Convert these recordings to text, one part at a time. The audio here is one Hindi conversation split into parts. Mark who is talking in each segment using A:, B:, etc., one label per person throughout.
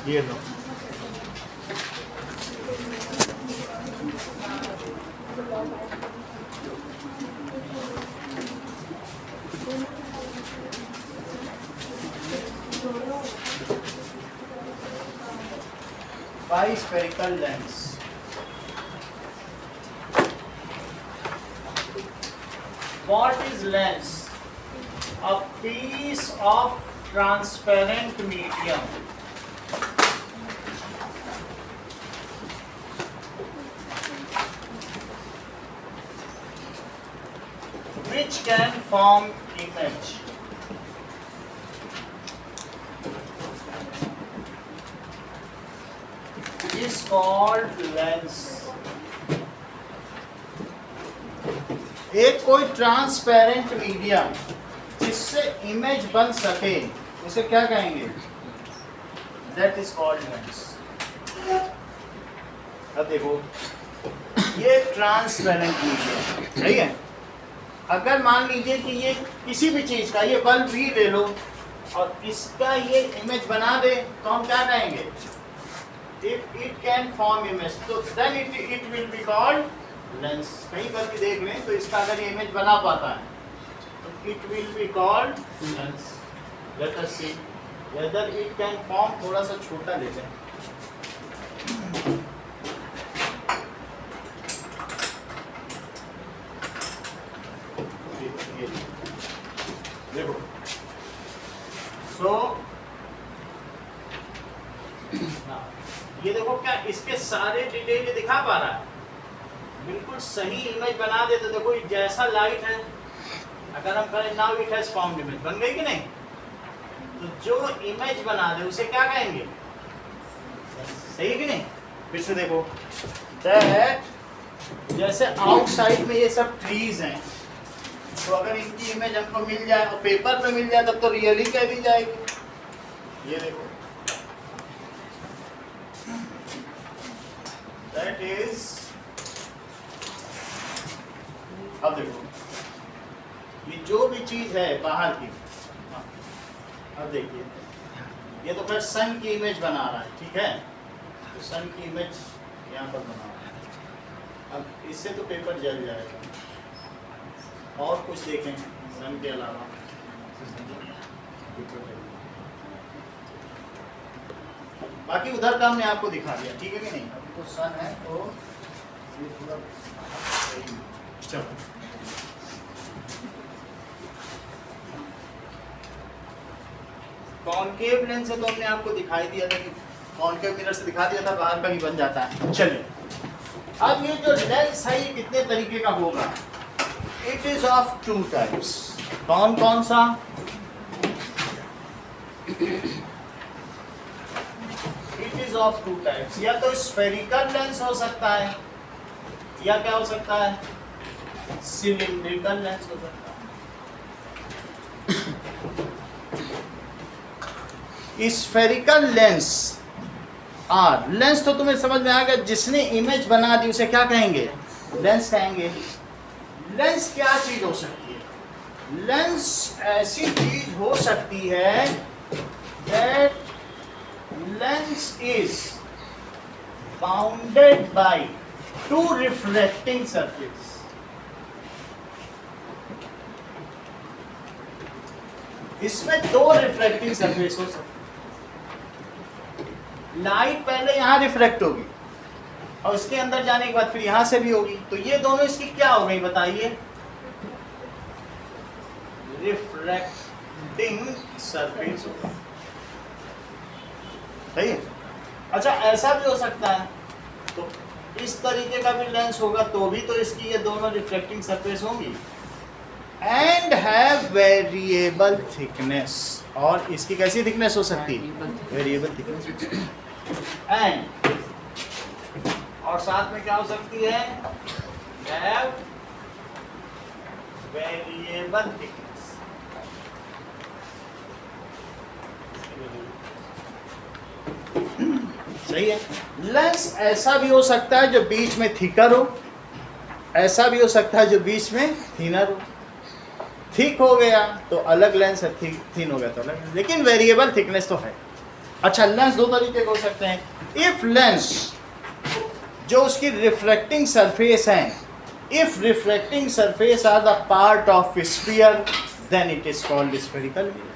A: ये लो, bispherical lens. What is lens? A piece of transparent medium which can form image. Is called lens. एक कोई ट्रांसपेरेंट मीडियम जिससे इमेज बन सके उसे क्या कहेंगे? That is called lens. अब देखो, ये ट्रांसपेरेंट मीडियम सही है. अगर मान लीजिए कि ये किसी भी चीज का, ये बल्ब भी ले लो और इसका ये इमेज बना दे तो हम क्या कहेंगे? If it can form image, so then it will be called lens. कहीं पर भी देख लें तो इसका अगर ये इमेज बना पाता है तो it will be called lens. Let us see whether it can form. थोड़ा सा छोटा लेते हैं. देखो, so ये देखो, क्या इसके सारे डिटेल ये दिखा पा रहा है? बिल्कुल सही इमेज बना दे तो देखो जैसा लाइट है, अगर हम करें now it has formed image, बन गई कि नहीं? तो जो इमेज बना दे उसे क्या कहेंगे? सही कि नहीं? फिर से देखो, दैट जैसे आउटसाइड में ये सब ट्रीज हैं, तो अगर इनकी इमेज हमको मिल जाए और पेपर पे मिल जाए तब तो रियली कह दी जाएगी. ये देखो, दैट इज. अब देखो, ये जो भी चीज है बाहर की, अब देखिए, ये तो फिर सन की इमेज बना रहा है, ठीक है? तो सन की इमेज यहाँ पर बना रहा है. अब इससे तो पेपर जल जाएगा. और कुछ देखें सन के अलावा. बाकी उधर का हमने आपको दिखा दिया, ठीक है कि नहीं? अभी तो सन है तो ये पूरा. चलो, कॉनकेव लेंस है तो हमने आपको दिखाई दिया था कि कॉनकेव मिरर से दिखा दिया था, बाहर का भी बन जाता है. चलिए, अब ये जो लेंस है ये कितने तरीके का होगा? It is of two types. कौन कौन सा? It is of two types. या तो स्फेरिकल लेंस हो सकता है, या क्या हो सकता है? सिलिंड्रिकल लेंस हो सकता है. स्फेरिकल लेंस आर लेंस तो तुम्हें समझ में आ गया, जिसने इमेज बना दी उसे क्या कहेंगे? लेंस कहेंगे. लेंस क्या चीज हो सकती है? लेंस ऐसी चीज हो सकती है that lens is bounded by two reflecting surface. इसमें दो रिफ्लेक्टिंग सरफेस हो सकती है. लाइट पहले यहां रिफ्लेक्ट होगी और उसके अंदर जाने के बाद फिर यहां से भी होगी, तो ये दोनों इसकी क्या हो गई बताइए? Reflecting surface. सही है. अच्छा, ऐसा भी हो सकता है, तो इस तरीके का भी लेंस होगा तो भी तो इसकी ये दोनों रिफ्लेक्टिंग सरफेस होंगी. And have variable thickness. और इसकी कैसी थिकनेस हो सकती है? Variable thickness. एंड और साथ में क्या हो सकती है? Have variable thickness. सही है. लेंस ऐसा भी हो सकता है जो बीच में थिकर हो, ऐसा भी हो सकता है जो बीच में थिनर हो. थिक हो गया तो अलग लेंस है, थिन हो गया तो अलग, लेकिन वेरिएबल थिकनेस तो है. अच्छा, लेंस दो तरीके के हो सकते हैं. इफ लेंस जो उसकी रिफ्लेक्टिंग सरफेस है, if reflecting surface are the part of sphere, then it is called spherical mirror.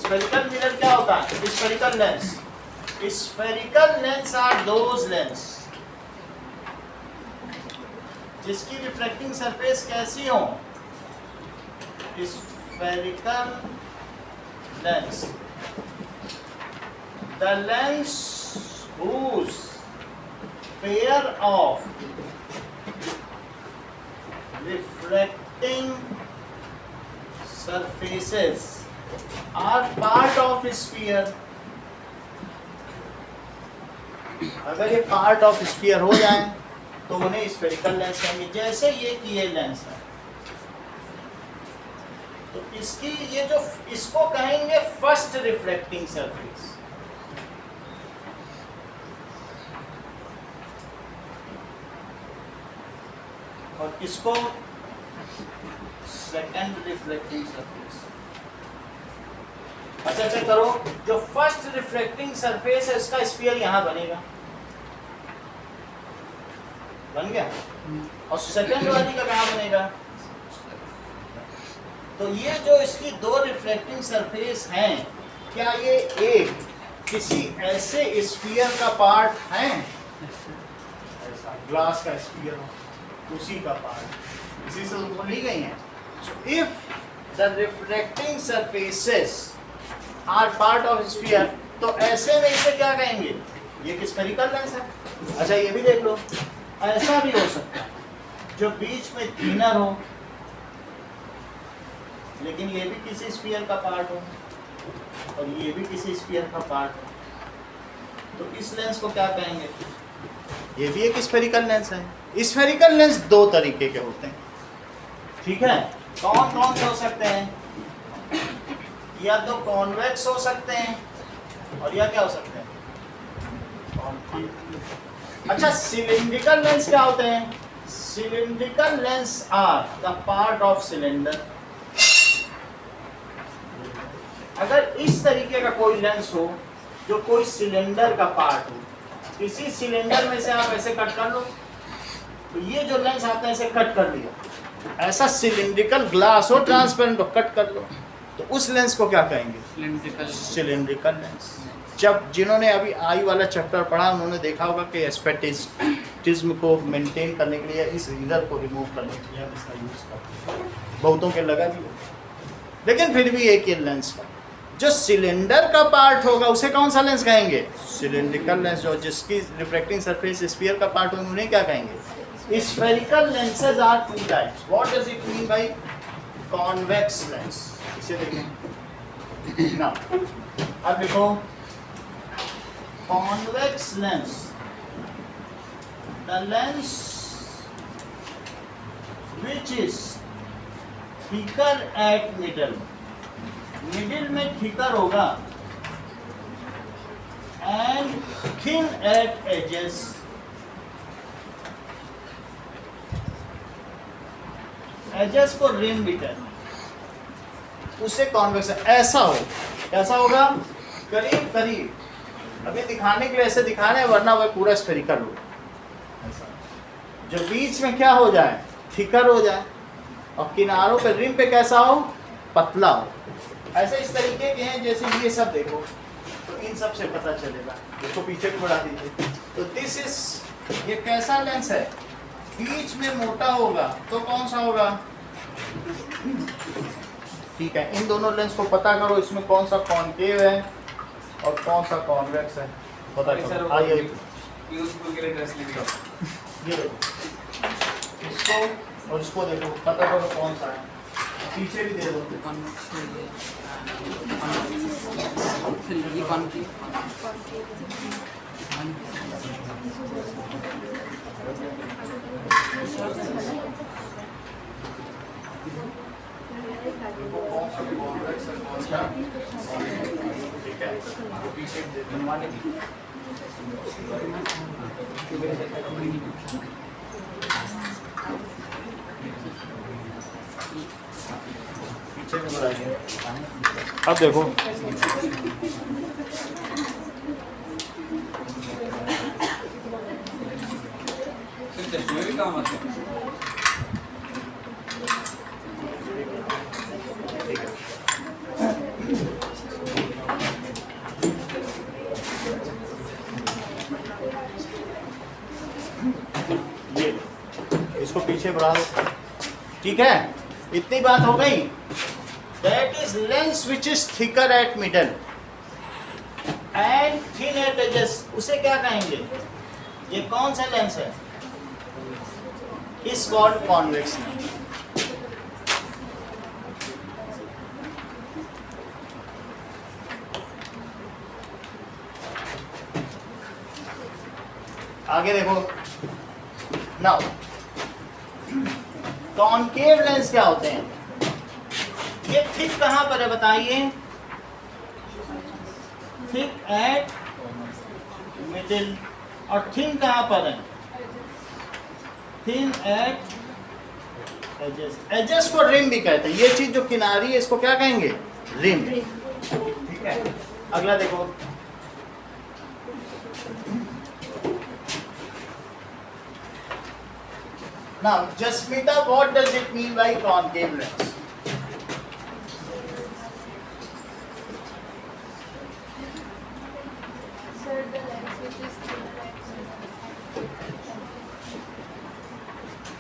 A: Spherical mirror क्या होता है? Spherical lens. Spherical lens are those lens जिसकी रिफ्लेक्टिंग सरफेस कैसी हो? Spherical lens. The lens whose pair of reflecting surfaces are part of sphere. अगर ये पार्ट ऑफ स्फीयर हो जाए तो उन्हें स्फेरिकल लेंस कहेंगे. जैसे ये लेंस है तो इसकी ये जो इसको कहेंगे फर्स्ट रिफ्लेक्टिंग सरफेस. और इसको सेकंड रिफ्लेक्टिंग सरफेस. अच्छा करो, जो फर्स्ट रिफ्लेक्टिंग सरफेस है इसका स्फीयर यहां बनेगा, बन गया. और सेकंड वाली का कहां बनेगा? तो ये जो इसकी दो रिफ्लेक्टिंग सरफेस हैं, क्या ये एक किसी ऐसे स्फीयर का पार्ट है? ऐसा ग्लास का स्फीयर हो, उसी का पार्ट, इसी से तो ली गई हैं. If the reflecting surfaces are part of sphere, तो ऐसे में इसे क्या कहेंगे? ये स्फेरिकल लेंस है. अच्छा ये भी देख लो, ऐसा भी हो सकता है जो बीच में थिनर हो लेकिन ये भी किसी स्फीयर का पार्ट हो और ये भी किसी स्फीयर का पार्ट हो, तो इस लेंस को क्या कहेंगे? ये भी एक स्फेरिकल लेंस है. स्फेरिकल लेंस दो तरीके के होते हैं, ठीक है. कौन कौन से हो सकते हैं? या तो कॉन्वेक्स हो सकते हैं और या क्या हो सकते हैं? कॉन्केव. अच्छा, सिलिंड्रिकल लेंस क्या होते हैं? Cylindrical lens are the part of cylinder. अगर इस तरीके का कोई लेंस हो जो कोई सिलेंडर का पार्ट हो, किसी सिलेंडर में से आप ऐसे कट कर लो, तो ये जो लेंस आता है ऐसे कट कर लिया, ऐसा सिलिंड्रिकल ग्लास हो ट्रांसपेरेंट हो, कट कर लो, तो उस लेंस को क्या कहेंगे? Cylindrical lens. जब जिन्होंने अभी आई वाला चैप्टर पढ़ा उन्होंने देखा होगा कि एस्फेटिज्म को मेंटेन करने के लिए, इस रीडर को रिमूव करने के लिए हम इसका यूज करते हैं. बहुतों के लगा भी, लेकिन फिर भी एक ही लेंस का जो सिलेंडर का पार्ट होगा उसे कौन सा लेंस कहेंगे? Cylindrical lens. जो जिसकी रिफ्लेक्टिंग सरफेस स्फीयर का पार्ट होगा उन्हें क्या कहेंगे? Spherical lenses are two types. What does it mean by convex lens? इसे देखें ना, अब देखो, convex lens, the lens which is thicker at middle, middle में थिकर होगा, and thin at edges, edges को रिम भी कहते हैं, उसे कॉन्वेक्स. ऐसा हो, कैसा होगा? करीब करीब, अभी दिखाने के लिए ऐसे दिखा रहे हैं, वरना वह पूरा स्फेरिकल हो. जो बीच में क्या हो जाए? थिकर हो जाए, और किनारों पे रिम पे कैसा हो? पतला हो. ऐसे इस तरीके के हैं. जैसे ये सब देखो तो इन सब से पता चलेगा. इसको पीछे भी बढ़ा दीजिए. तो दिस इज, ये कैसा लेंस है? बीच में मोटा होगा तो कौन सा होगा? ठीक है, इन दोनों लेंस को पता करो, इसमें कौन सा कॉन्केव है और कौन सा कॉन्वेक्स है, पता करो. आइए ये इसको और इसको देखो, पता करो कौन सा है. पीछे भी दे दो. ठीक है, पीछे बनवाने की पीछे में बनाइए. अब देखो
B: चश्मे भी काम आते हैं।
A: ये इसको पीछे बढ़ा दो, ठीक है। इतनी बात हो गई। That is lens which is thicker at middle and thin at edges. उसे क्या कहेंगे? ये कौन सा लेंस है? इस कॉल्ड कॉन्वेक्स लेंस। आगे देखो। नाउ कॉनकेव लेंस क्या होते हैं? ये थिक कहां पर है बताइए? Thick at middle. और थिन कहां पर है? Thin at edges. एजेस को रिम भी कहते हैं। ये चीज जो किनारी है इसको क्या कहेंगे? रिम। ठीक है। अगला देखो। Now, Jasmita, what does it mean by concave lens?
C: Sir, the lens which is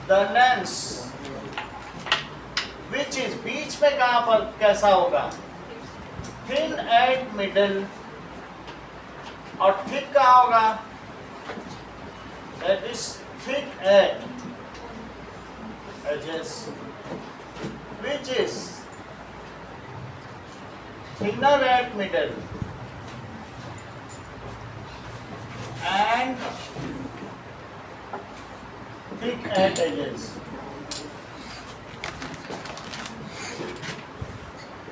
A: The lens which is बीच में कहां पर कैसा होगा? Thin at middle। और thick कहां होगा? That is thick at edges, which is thinner at middle and thick at edges,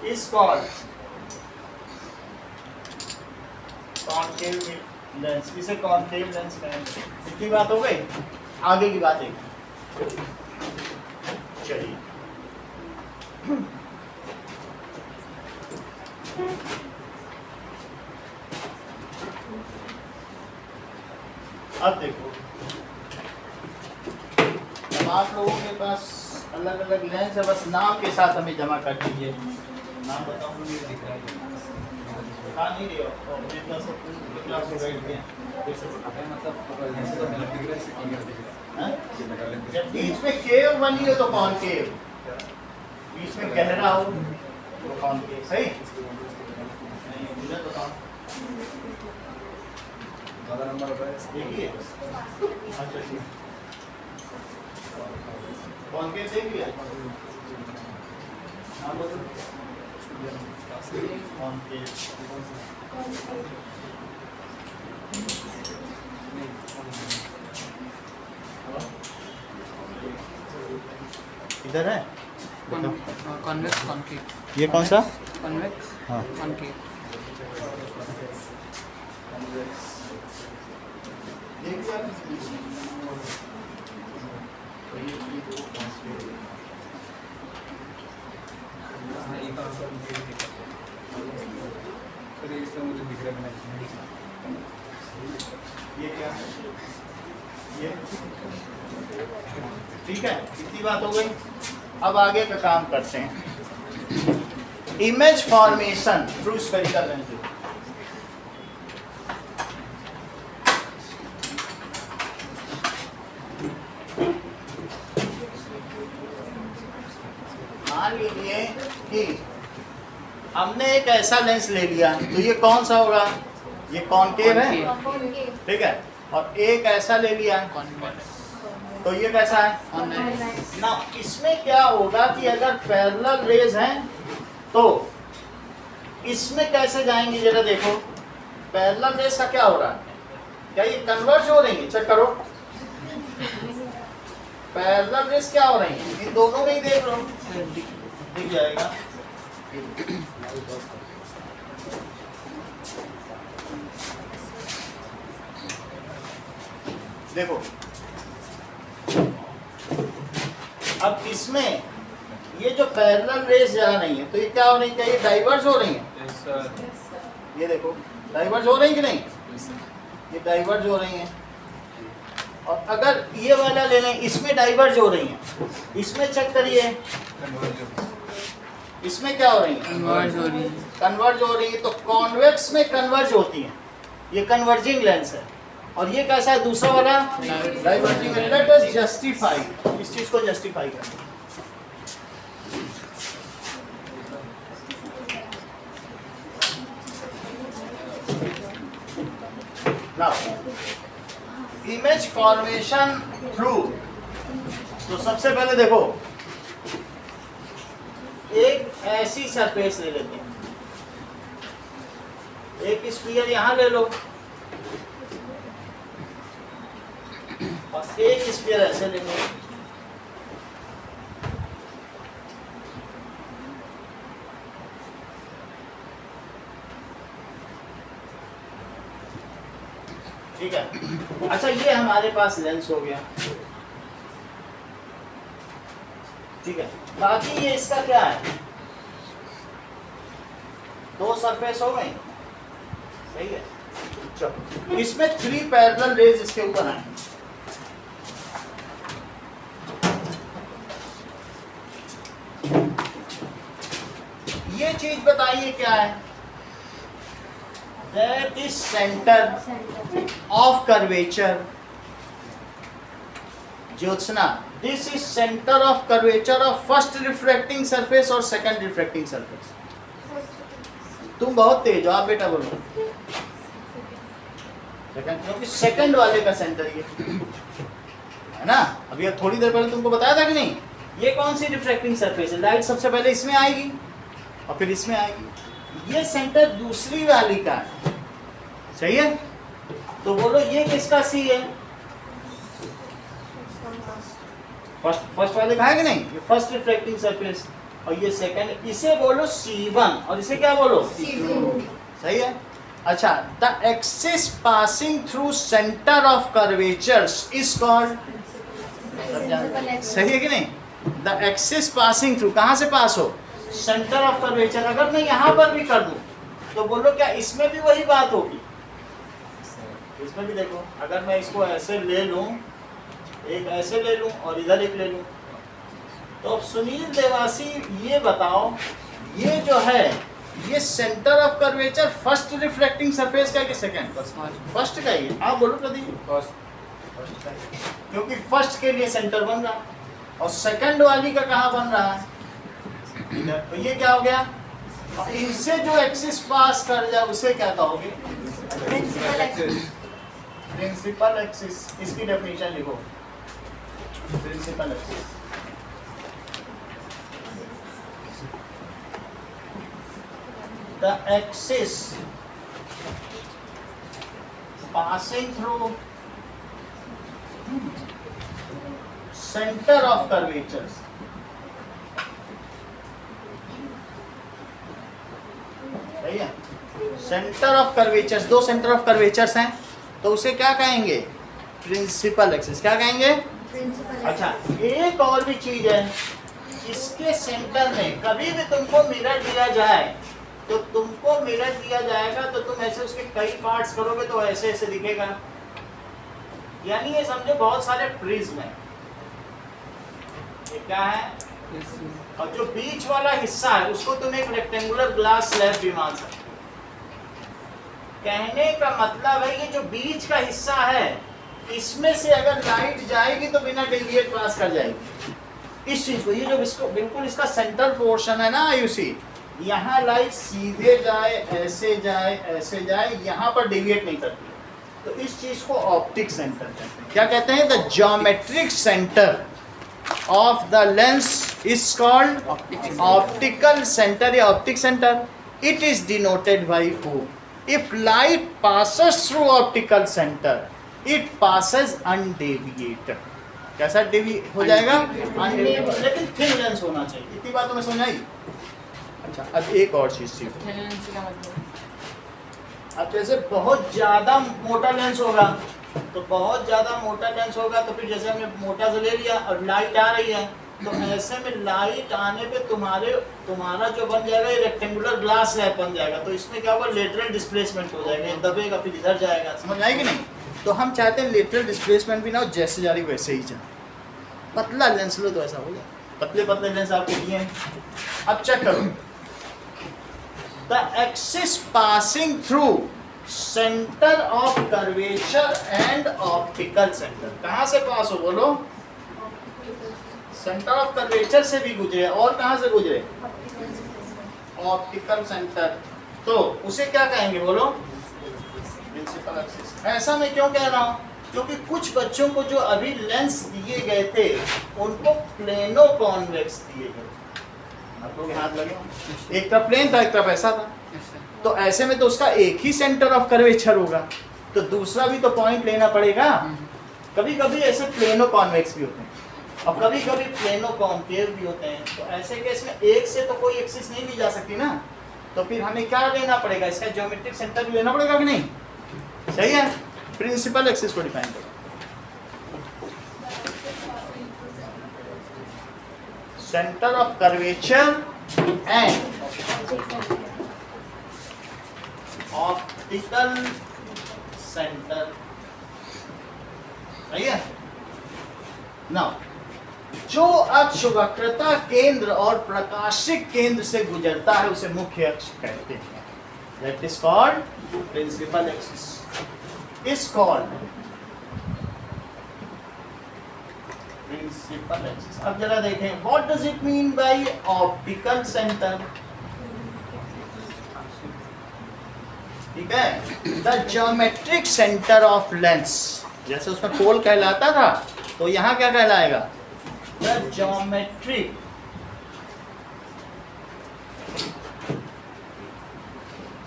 A: is called concave lens। इसे concave lens कहेंगे। इतनी बात हो गई। आगे की बात है। चलिए अब देखो, अब आप लोगों के पास अलग अलग लेंस है, बस नाम के साथ हमें जमा कर दीजिए। नाम बताओ। हाँ नहीं रही हो क्लास हो गई जब बीच में केव बनी हो तो कॉनकेव, बीच में गहरा हो तो कॉनकेव। सही? नहीं बताओ। देखिए अच्छा ठीक। कॉनकेव देख लिया? हाँ बोलो। कॉनकेव इधर है।
D: Convex concave.
A: ये कौन सा?
D: कॉन्वेक्स
A: हाँ
D: कॉनकेव।
A: ये क्या है? ये ठीक है। इतनी बात हो गई। अब आगे का काम करते हैं। Image formation through spherical lens. मान लीजिए कि हमने एक ऐसा लेंस ले लिया, तो ये कौन सा होगा? ये कॉनकेव है,
C: concave.
A: ठीक है। और एक ऐसा ले लिया,
D: कॉन्वेक्स
A: तो ये कैसा है?
D: कॉन्वेक्स।
A: ना इसमें क्या होगा कि अगर पैरेलल रेज हैं तो इसमें कैसे जाएंगे? जरा देखो, पैरेलल रेज का क्या हो रहा है? क्या ये कन्वर्ज हो रही है? चेक करो। पैरेलल रेज क्या हो रही है? इन दोनों में ही देख लो, दिख जाएगा। देखो अब इसमें ये जो पैरेलल रेस जा रही है, तो ये क्या हो रही है? क्या ये डाइवर्स हो रही है? ये देखो डाइवर्ज हो रही कि नहीं, ये डाइवर्ज हो रही हैं। और अगर ये वाला ले लें, इसमें डाइवर्ज हो रही हैं, इसमें चेक करिए, इसमें क्या हो रही है,
D: कन्वर्ज हो रही है।
A: कन्वर्ज हो रही है। तो कॉन्वेक्स में कन्वर्ज होती हैं, ये कन्वर्जिंग लेंस है। और ये कैसा है दूसरा वाला, डाइवर्जिंग। लेट अस जस्टिफाई, इस चीज को जस्टिफाई करें। नाउ इमेज फॉर्मेशन थ्रू, तो सबसे पहले देखो एक ऐसी सरफेस ले लेते हैं, एक स्फीयर यहां ले लो और एक स्फीयर ऐसे ले लो। ठीक है। अच्छा ये हमारे पास लेंस हो गया, ठीक है। बाकी ये इसका क्या है, दो सरफेस हो गई, सही है। चलो इसमें 3 पैरेलल रेज इसके ऊपर आए। ये चीज बताइए क्या है, that is centre of curvature. Jyotsna, this is centre of curvature of first refracting surface और सेकंड रिफ्रैक्टिंग सरफेस। तुम बहुत तेज हो, आप बेटा बोलो सेकंड, क्योंकि सेकंड वाले का सेंटर ये है ना। अभी अब थोड़ी देर पहले तुमको बताया था कि नहीं, ये कौन सी रिफ्रैक्टिंग सरफेस है, लाइट सबसे पहले इसमें आएगी और फिर इसमें आएगी। ये सेंटर दूसरी वाली का है, सही है। तो बोलो ये किसका सी है, फर्स्ट वाले का है कि नहीं, ये फर्स्ट रिफ्रैक्टिंग सरफेस और ये सेकंड, इसे बोलो C1 और इसे क्या बोलो
C: C2।
A: सही है। अच्छा, the axis passing through centre of curvatures is called, सही है कि नहीं। द एक्सिस पासिंग थ्रू, कहां से पास हो, सेंटर ऑफ कर्वेचर। अगर मैं यहां पर भी कर दूं तो बोलो क्या इसमें भी वही बात होगी, इसमें भी देखो, अगर मैं इसको ऐसे ले लूं, एक ऐसे ले लूं और इधर एक ले लूं, तो अब सुनील देवासी ये बताओ, ये जो है ये centre of curvature first reflecting surface का है कि सेकंड, फर्स्ट का ही है। आप बोलो प्रदीप, फर्स्ट का है, क्योंकि फर्स्ट के लिए सेंटर बन रहा और सेकंड वाली का कहाँ बन रहा है इधर। तो ये क्या हो गया, और इनसे जो एक्सिस पास कर जाए उसे क्या कहोगे, प्रिंसिपल एक्सिस। इसकी डेफिनेशन लिखो, principal axis. The axis passing through center of curvatures, सही है। सेंटर ऑफ कर्वेचर्स, दो सेंटर ऑफ कर्वेचर्स हैं तो उसे क्या कहेंगे, प्रिंसिपल एक्सिस। क्या कहेंगे, अच्छा एक और भी चीज है, इसके सेंटर में कभी भी तुमको मिरर दिया जाए तो तुमको मिरर दिया जाएगा तो तुम ऐसे उसके कई पार्ट्स करोगे तो ऐसे ऐसे दिखेगा, यानी ये समझो बहुत सारे प्रिज्म है, ये क्या है, और जो बीच वाला हिस्सा है उसको तुम एक रेक्टेंगुलर ग्लास स्लैब भी मान सकते हो। कहने का मतलब है ये जो बीच का हिस्सा है इसमें से अगर लाइट जाएगी तो बिना डेविएट पास कर जाएगी इस चीज को। ये जो इसको बिल्कुल इसका सेंट्रल पोर्शन है ना आयुषी, यहाँ लाइट सीधे जाए, ऐसे जाए, यहाँ पर डेविएट नहीं करती, तो इस चीज को ऑप्टिक सेंटर कहते हैं। क्या कहते हैं, the geometric centre of the lens is called optical centre या optic centre. It is denoted by O। If light passes through optical centre it passes undeviated. कैसा डेविएट हो जाएगा, अनडेविएटेड, लेकिन थिन लेंस होना चाहिए। इतनी बात तुम्हें समझ आई। अच्छा अब एक और चीज सीखो, अब जैसे बहुत ज्यादा मोटा लेंस होगा तो बहुत ज्यादा मोटा लेंस होगा तो फिर जैसे हमने मोटा से ले लिया और लाइट आ रही है तो ऐसे में लाइट आने पे तुम्हारा जो बन जाएगा ये रेक्टेंगुलर ग्लास स्लैब बन जाएगा, तो इसमें क्या होगा, लेटरल डिस्प्लेसमेंट हो जाएगा, ये दबेगा फिर इधर जाएगा, समझ आएगी नहीं। तो हम चाहते हैं लेटरल डिस्प्लेसमेंट भी ना हो, जैसे जा रही वैसे ही जाए। पतला लेंस लो तो ऐसा हो जाए, पतले लेंस आपके दिए हैं। अब चेक करो, the axis passing through centre of curvature and optical centre, कहाँ से पास हो बोलो, सेंटर ऑफ कर्वेचर से भी गुजरे, और कहाँ से गुजरे, ऑप्टिकल सेंटर, तो उसे क्या कहेंगे बोलो, प्रिंसिपल एक्सिस। ऐसा मैं क्यों कह रहा हूँ, क्योंकि कुछ बच्चों को जो अभी लेंस दिए गए थे उनको प्लेनो कॉन्वेक्स दिए गए, आप लोग हाथ लगे, एक तरफ प्लेन था एक तरफ ऐसा था, तो ऐसे में तो उसका एक ही सेंटर ऑफ कर्वेचर होगा, तो दूसरा भी तो पॉइंट लेना पड़ेगा। कभी कभी ऐसे प्लेनो कॉन्वेक्स भी होते हैं और कभी कभी प्लेनो कॉन्केव भी होते हैं, तो ऐसे केस में एक से तो कोई एक्सिस नहीं ली जा सकती ना, तो फिर हमें क्या लेना पड़ेगा, इसका ज्योमेट्रिक सेंटर भी लेना पड़ेगा कि नहीं, सही है। प्रिंसिपल एक्सिस को डिफाइन करो, centre of curvature and optical centre, सही है। नाउ जो अक्ष वक्रता केंद्र और प्रकाशिक केंद्र से गुजरता है उसे मुख्य अक्ष कहते हैं, that is called principal axis, is called principal axis. अब जरा देखें, what does it mean by optical centre, ठीक है, the geometric centre of lens, जैसे उसमें पोल कहलाता था तो यहाँ क्या कहलाएगा, the geometric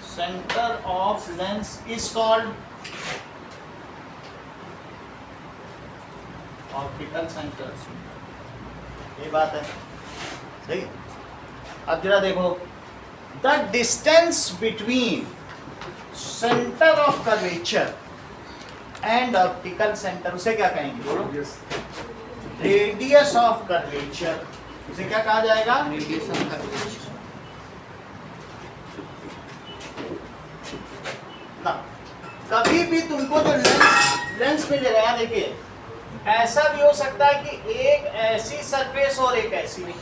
A: centre of lens is called optical centre, ये बात है, सही। अब जरा देखो, the distance between centre of curvature and optical centre, उसे क्या कहेंगे बोलो, रेडियस ऑफ कर्वेचर, उसे क्या कहा जाएगा,
D: रेडियस ऑफ कर्वेचर।
A: ना कभी भी तुमको जो लेंस मिलेगा, यहाँ देखिए, ऐसा भी हो सकता है कि एक ऐसी सरफेस और एक ऐसी,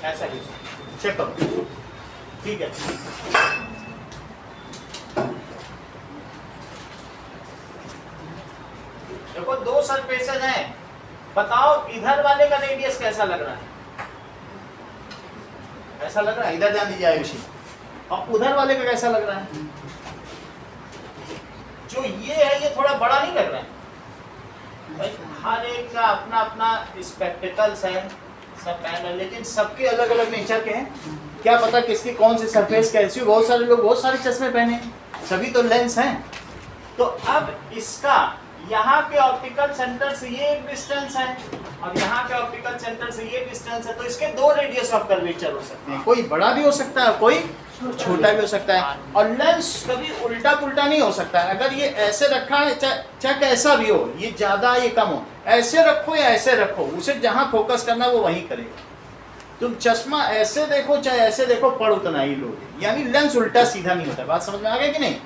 A: ऐसा भी चेक करो, ठीक है। देखो दो सरफेसेस हैं, बताओ इधर वाले का रेडियस कैसा लग रहा है, ऐसा लग रहा है, इधर ध्यान दीजिए आयुषी, और उधर वाले का कैसा लग रहा है, जो ये है ये थोड़ा बड़ा नहीं लग रहा है, भाई हर एक का अपना अपना स्पेक्टिकल्स है, सब पहन है, लेकिन सबके अलग अलग नेचर के हैं, क्या पता किसकी कौन सी सरफेस कैसी, बहुत सारे लोग बहुत सारे चश्मे पहने, सभी तो लेंस हैं। तो अब इसका यहाँ के ऑप्टिकल सेंटर से ये एक डिस्टेंस है और यहाँ के ऑप्टिकल सेंटर से ये डिस्टेंस है, तो इसके दो रेडियस ऑफ कर्वेचर हो सकते हैं, कोई बड़ा भी हो सकता है कोई छोटा भी हो सकता है, और लेंस कभी उल्टा पुल्टा नहीं हो सकता है। अगर ये ऐसे रखा है, चाहे कैसा भी हो, ये ज्यादा ये कम हो, ऐसे रखो या ऐसे रखो, उसे जहाँ फोकस करना है वो वहीं करेगा। तुम चश्मा ऐसे देखो चाहे ऐसे देखो, पढ़ उतना ही लोगे, यानी लेंस उल्टा सीधा नहीं होता। बात समझ में आ गई कि नहीं,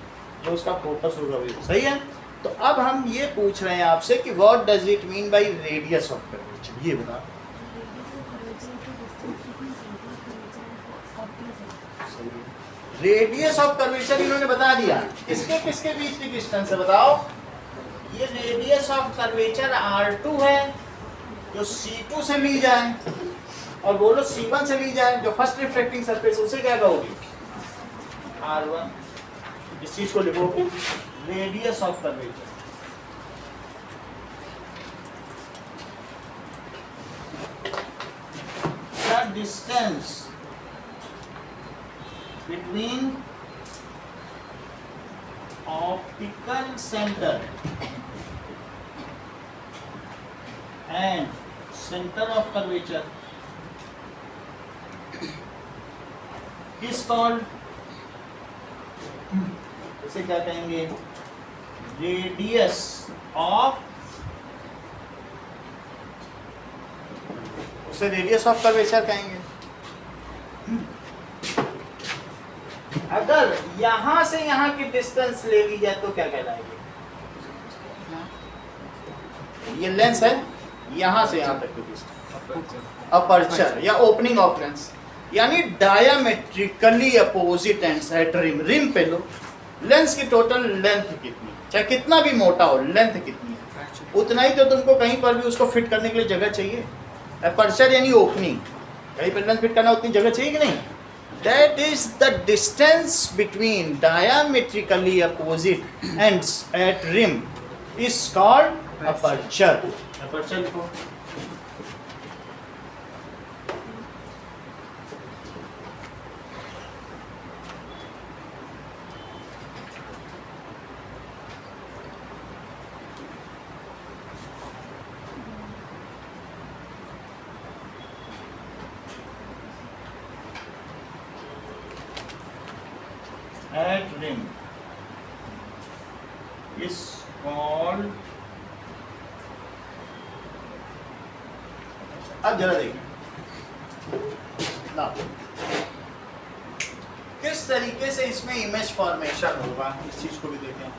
A: जो उसका फोकस होगा वही सही है। तो अब हम ये पूछ रहे हैं आपसे कि what does it mean by radius of curvature, ये बता। रेडियस ऑफ कर्वेचर इन्होंने बता दिया, किसके किसके बीच की डिस्टेंस है बताओ। ये रेडियस ऑफ कर्वेचर R2 है जो C2 से मिल जाए, और बोलो C1 से मिल जाए, जो फर्स्ट रिफ्लेक्टिंग सरफेस उसे क्या कहोगे, R1। इस चीज को लिखो, radius of curvature. The distance between optical center and center of curvature is called, इसे क्या कहेंगे, रेडियस ऑफ, उसे रेडियस ऑफ कर्वेचर कहेंगे। अगर यहां से यहां की डिस्टेंस ले ली जाए तो क्या कहलाएगी? ये लेंस है, यहां से यहां तक की डिस्टेंस अपर्चर या ओपनिंग ऑफ लेंस, यानी diametrically opposite ends at rim. Rim पे लो, लेंस की टोटल लेंथ कितनी है, चाहे कितना भी मोटा हो, लेंथ कितनी है, उतना ही तो तुमको कहीं पर भी उसको फिट करने के लिए जगह चाहिए। अपर्चर यानी ओपनिंग, कहीं पर लेंस फिट करना उतनी जगह चाहिए कि नहीं? That is the distance between diametrically opposite ends at rim is called aperture. Aperture को at rim is called, अब जरा देखिए ना किस तरीके से इसमें इमेज फॉर्मेशन होगा, इस चीज को भी देखें।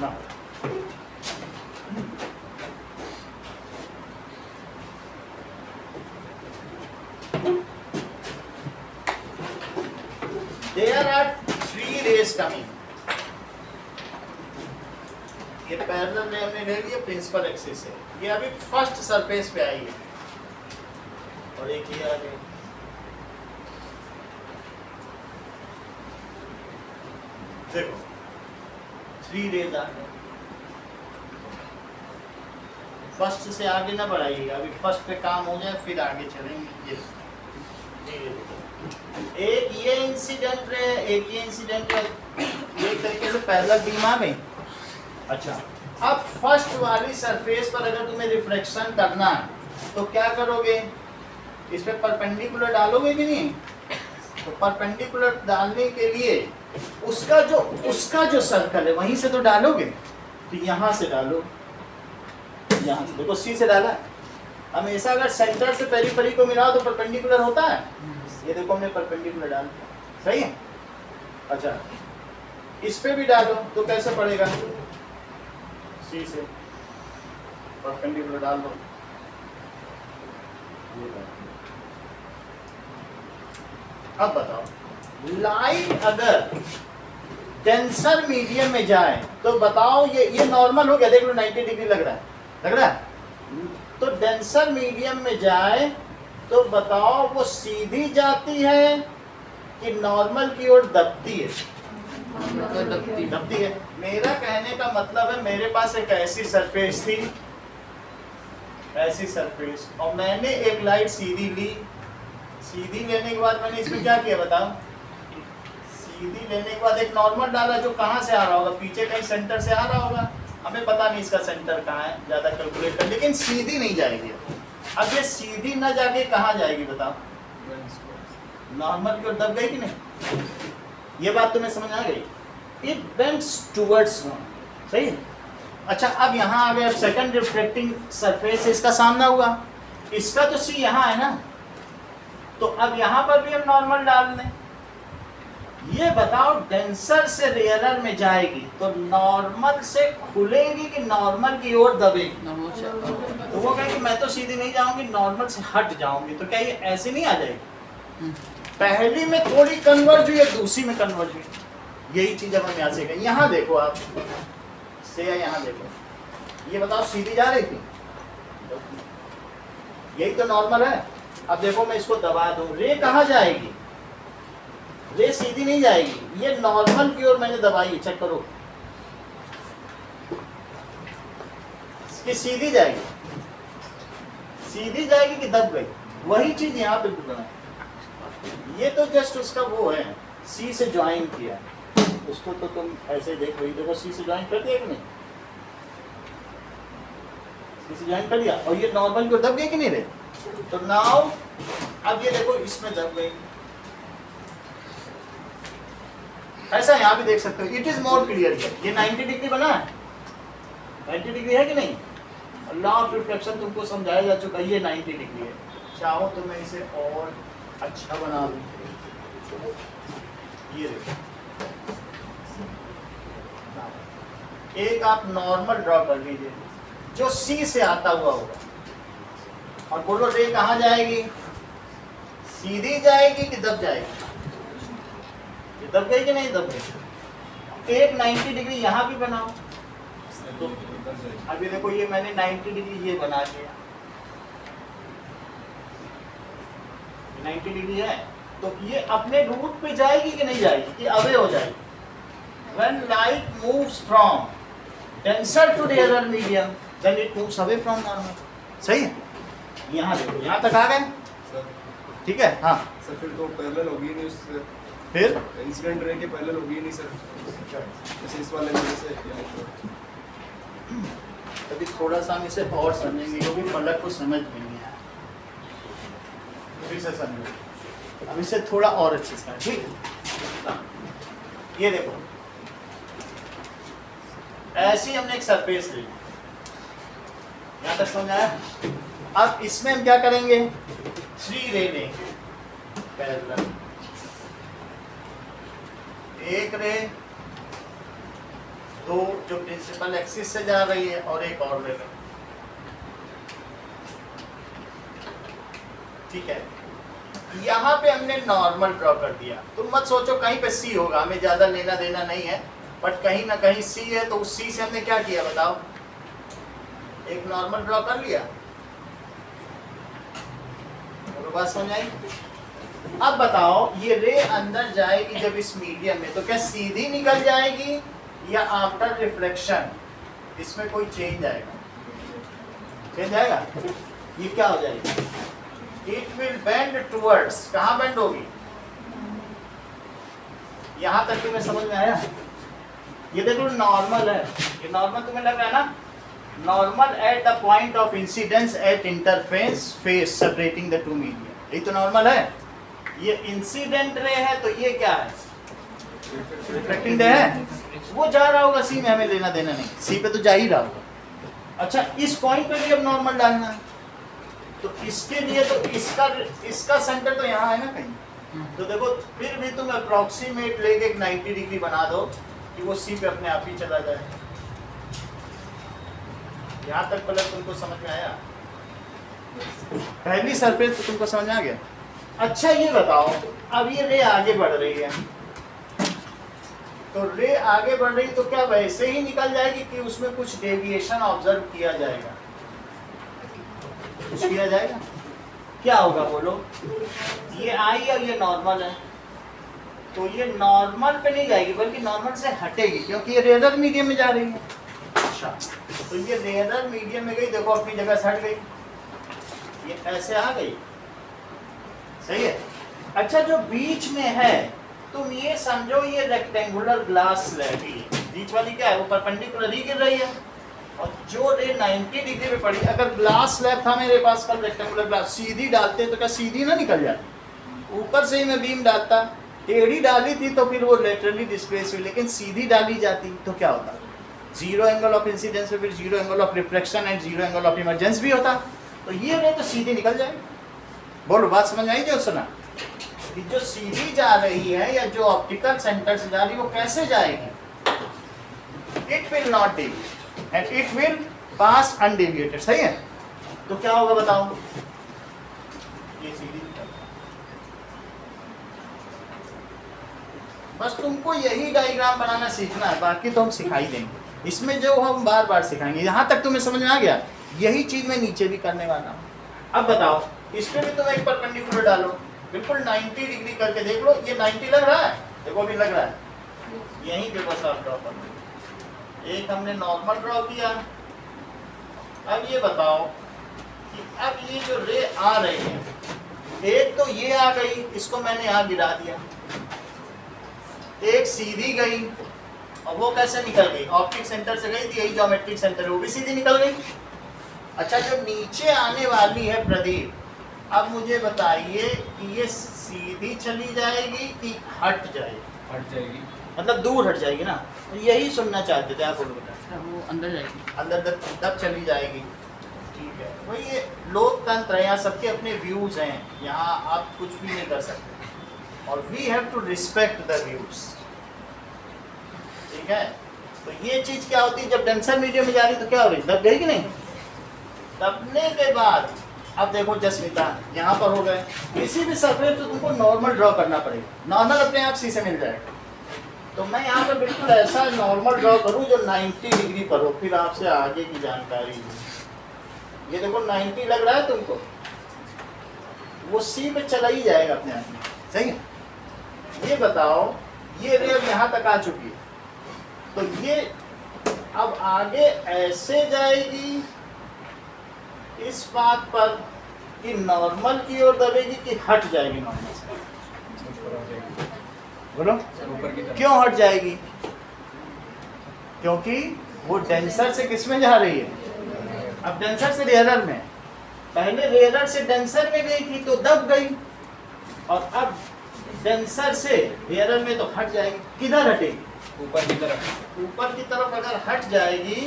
A: Now, there are 3 rays coming. ये पैरेलल रे हमने ले लिया प्रिंसिपल एक्सिस से, ये अभी फर्स्ट सरफेस पे आई है और एक ये आ गई। देखो 3 रेज आ गए। फर्स्ट से आगे ना बढ़ाइएगा, अभी फर्स्ट पे काम हो जाए फिर आगे चलेंगे। ये एक ये इंसिडेंट रे, एक ये इंसिडेंट रे, एक तरीके से पैरेलल बीम आ गई। अच्छा, अब फर्स्ट वाली सरफेस पर अगर तुम्हें रिफ्लेक्शन करना है तो क्या करोगे? इस पे परपेंडिकुलर डालोगे कि नहीं? तो परपेंडिकुलर डालने के लिए उसका जो सर्कल है वहीं से तो डालोगे। तो यहाँ से डालो, यहाँ से देखो सी से डाला। हमेशा अगर सेंटर से पेरीफेरी को मिलाओ तो परपेंडिकुलर होता है। ये देखो हमने परपेंडिकुलर डाल, सही है। अच्छा, इस पे भी डालो तो कैसे पड़ेगा? सी से परपेंडिकुलर डाल दो। अब बताओ, लाइट अगर डेंसर मीडियम में जाए तो बताओ, ये नॉर्मल हो गया, देख लो 90 डिग्री लग रहा है। तो डेंसर मीडियम में जाए तो बताओ वो सीधी जाती है कि नॉर्मल की ओर दबती है? दबती है। मेरा कहने का मतलब है, मेरे पास एक ऐसी सरफेस थी, ऐसी सरफेस, और मैंने एक लाइट सीधी ली। सीधी लेने के बाद मैंने इसमें क्या किया बताओ? सीधी लेने के बाद एक नॉर्मल डाला जो कहाँ से आ रहा होगा? पीछे कहीं सेंटर से आ रहा होगा, हमें पता नहीं इसका सेंटर कहाँ है, ज़्यादा कैलकुलेट कर, लेकिन सीधी नहीं जाएगी। अब ये सीधी ना जाके कहाँ जाएगी बताओ? नॉर्मल की ओर दब गई कि नहीं? ये बात तुम्हें समझ आ गई? इट बेंड्स टुवर्ड्स, सही है। अच्छा, अब यहाँ आ गया सेकंड रिफ्लेक्टिंग सरफेस, इसका सामना हुआ, इसका तो सी यहाँ है ना, तो अब यहाँ पर भी हम नॉर्मल डाल दें। ये बताओ, डेंसर से रेयरर में जाएगी तो नॉर्मल से खुलेगी कि नॉर्मल की ओर दबेगी? तो वो कहेगी मैं तो सीधी नहीं जाऊंगी, नॉर्मल से हट जाऊंगी। तो क्या ये ऐसे नहीं आ जाएगी? पहली में थोड़ी कन्वर्ज हुई, दूसरी में कन्वर्ज हुई। यही चीज अब हम यहाँ से कहें। यहाँ देखो आप, से यहाँ देखो, ये बताओ सीधी जा रही थी, यही तो नॉर्मल है। अब देखो मैं इसको दबा दूं, रे कहाँ जाएगी? रे सीधी नहीं जाएगी, ये नॉर्मल की ओर मैंने दबाई, चेक करो कि सीधी जाएगी, सीधी जाएगी कि दब गई? वही चीज यहाँ पे बना। ये तो जस्ट उसका वो है, सी से ज्वाइन किया, उसको तो तुम ऐसे देख रही, देखो सी से ज्वाइन कर दिया कि नहीं? सी से ज्वाइन कर दिया, और ये नॉर्मल की ओर दब गई कि नहीं रे? तो नाउ अब ये देखो इसमें दब गई, ऐसा यहाँ भी देख सकते हो। It is more clear. ये 90 डिग्री बना है, 90 डिग्री है कि नहीं? लॉ ऑफ रिफ्लेक्शन तुमको समझाया जा चुका है, ये 90 डिग्री है। चाहो तो मैं इसे और अच्छा बना दूं, ये देखो। एक आप नॉर्मल ड्रॉ कर लीजिए जो सी से आता हुआ होगा, और बोलो रे कहाँ जाएगी? सीधी जाएगी कि दब जाएगी? ये दब गई कि नहीं दब गई? एक 90 डिग्री यहाँ भी बनाओ तो अभी देखो ये मैंने 90 डिग्री ये बना लिया, 90 डिग्री है, तो ये अपने रूट पे जाएगी कि नहीं जाएगी, कि अवे हो जाएगी? When light moves from denser to rarer medium, then it moves away from normal. सही है? यहाँ देखो, यहाँ तक आ गए?
E: सर
A: ठीक है? हाँ।
E: सर फिर तो पैरेलल होगी ही नहीं उससे,
A: फिर
E: इंसिडेंट रे के पैरेलल होगी ही नहीं सर, जैसे इस वाले में से
A: अभी थोड़ा सा हम इसे और समझेंगे क्योंकि फलक को समझ में नहीं आया, अभी से समझो। अब इसे थोड़ा और अच्छे से, ठीक है? ये देखो, ऐसी हमने एक सरफेस ली, यहाँ तक समझ आया? अब इसमें हम क्या करेंगे? 3 रे लेंगे पैरेलल, एक रे, दो जो प्रिंसिपल एक्सिस से जा रही है, और एक और ले लो, ठीक है? यहाँ पे हमने नॉर्मल ड्रॉ कर दिया। तुम मत सोचो कहीं पे सी होगा, हमें ज्यादा लेना देना नहीं है, बट कहीं ना कहीं सी है, तो उस सी से हमने क्या किया बताओ? एक नॉर्मल ड्रॉ कर लिया। और बात समझ आई? अब बताओ ये रे अंदर जाएगी जब इस मीडियम में, तो क्या सीधी निकल जाएगी या आफ्टर रिफ्लेक्शन इसमें कोई चेंज आएगा? चेंज आएगा? ये क्या हो जाएगी? इट विल बेंड टुवर्ड्स, कहाँ बेंड होगी? यहां तक तुम्हें समझ में आया? ये देखो नॉर्मल है, ये नॉर्मल तुम्हें लग रहा है ना? Normal at the point of incidence at interface face separating the two medium, यही तो नॉर्मल है। ये इंसिडेंट रे है, तो ये क्या है? रिफ्लेक्टिंग रे है। वो जा रहा होगा सी में, हमें लेना देना नहीं, सी पे तो जा ही रहा होगा। अच्छा, इस पॉइंट पे भी अब नॉर्मल डालना है, तो इसके लिए तो इसका सेंटर तो यहाँ है ना कहीं, तो देखो फिर भी तुम अप्रोक्सीमेट लेके एक 90 डिग्री बना दो कि वो सी पे अपने आप ही चला जाए। यहाँ तक पहले तुमको समझ में आया? पहली सरफेस तो तुमको समझ में आ गया? अच्छा ये बताओ, अब ये रे आगे बढ़ रही है, तो रे आगे बढ़ रही तो क्या वैसे ही निकल जाएगी कि उसमें कुछ डेविएशन ऑब्जर्व किया जाएगा? कुछ किया जाएगा? क्या होगा बोलो? ये आई और ये नॉर्मल है, तो ये नॉर्मल पे नहीं जाएगी बल्कि नॉर्मल से हटेगी, क्योंकि ये रेयर मीडियम में जा रही है। अच्छा, तो ये रेयर मीडियम में गई, देखो अपनी जगह से हट गई, ये ऐसे आ गई, सही है? अच्छा, जो बीच में है तुम ये समझो ये रेक्टेंगुलर ग्लास स्लैब है, बीच वाली क्या है? वो परपेंडिकुलर ही गिर रही है, और जो रे 90 डिग्री पे पड़ी, अगर ग्लास स्लैब था मेरे पास कल रेक्टेंगुलर ग्लास, सीधी डालते तो क्या सीधी ना निकल जाती? ऊपर से ही मैं बीम डालता, टेढ़ी डाली थी तो फिर वो लेटरली डिस्प्लेस हुई, लेकिन सीधी डाली जाती तो क्या होता? जीरो एंगल ऑफ इंसिडेंस में फिर zero angle of reflection and zero angle of emergence भी होता, तो ये रे तो सीधी निकल जाए। बोलो बात समझ आई? जो सुना कि जो सीधी जा रही है या जो ऑप्टिकल सेंटर से जा रही है वो कैसे जाएगी? It will not deviate and it will pass undeviated, सही है? तो क्या होगा बताओ? ये सीधी निकल, बस तुमको यही डायग्राम बनाना सीखना है, बाकी तो हम सिखाई देंगे, इसमें जो हम बार बार सिखाएंगे। यहाँ तक तुम्हें समझ में आ गया? यही चीज मैं नीचे भी करने वाला हूँ। अब बताओ, इसमें भी तुम एक परपेंडिकुलर डालो, बिल्कुल 90 डिग्री करके देख लो, ये 90 लग रहा है? देखो अभी लग रहा है, यहीं पे बस आप ड्रॉ कर लो। एक हमने नॉर्मल ड्रॉ किया। अब ये बताओ कि अब ये जो रे आ रही है, एक तो ये आ गई, इसको मैंने यहाँ गिरा दिया, एक सीधी गई, और वो कैसे निकल गई? ऑप्टिक सेंटर से गई थी, यही ज्योमेट्रिक सेंटर है, वो भी सीधी निकल गई। अच्छा, जो नीचे आने वाली है प्रदीप, अब मुझे बताइए कि ये सीधी चली जाएगी कि हट जाएगी?
E: हट जाएगी।
A: मतलब दूर हट जाएगी ना, तो यही सुनना चाहते थे आप। बोलो बेटा।
D: अच्छा, वो अंदर जाएगी।
A: अंदर तब चली जाएगी। ठीक है, वही ये लोकतंत्र है, यहाँ सबके अपने व्यूज हैं, यहाँ आप कुछ भी नहीं कर सकते और we have to respect the views. ठीक है, तो ये चीज क्या होती है, जब डेंसर मीडियम में जा रही तो क्या हो रही, दब गई कि नहीं? दबने के बाद अब देखो जसमिता यहाँ पर हो गए, किसी भी सरफेस तो तुमको नॉर्मल ड्रॉ करना पड़ेगा, नॉर्मल अपने आप सी से मिल जाएगा। तो मैं यहाँ पर बिल्कुल ऐसा नॉर्मल ड्रॉ करूँ जो 90 डिग्री पर हो, फिर आपसे आगे की जानकारी। ये देखो 90 लग रहा है तुमको, वो सी पे चला ही जाएगा अपने आप में। सही है, ये बताओ ये रे अब यहाँ तक आ चुकी है, तो ये अब आगे ऐसे जाएगी इस बात पर कि नॉर्मल की ओर दबेगी कि हट जाएगी नॉर्मल से?
E: ऊपर आ जाएगी।
A: बोलो
E: सर ऊपर की तरफ।
A: क्यों हट जाएगी? क्योंकि वो डेंसर से किस में जा रही है? अब डेंसर से रेयरर में, पहले रेयरर से डेंसर में गई थी तो दब गई, और अब डेंसर से रेयरर में तो हट जाएगी। किधर हटेगी?
E: ऊपर की तरफ।
A: ऊपर की तरफ अगर हट जाएगी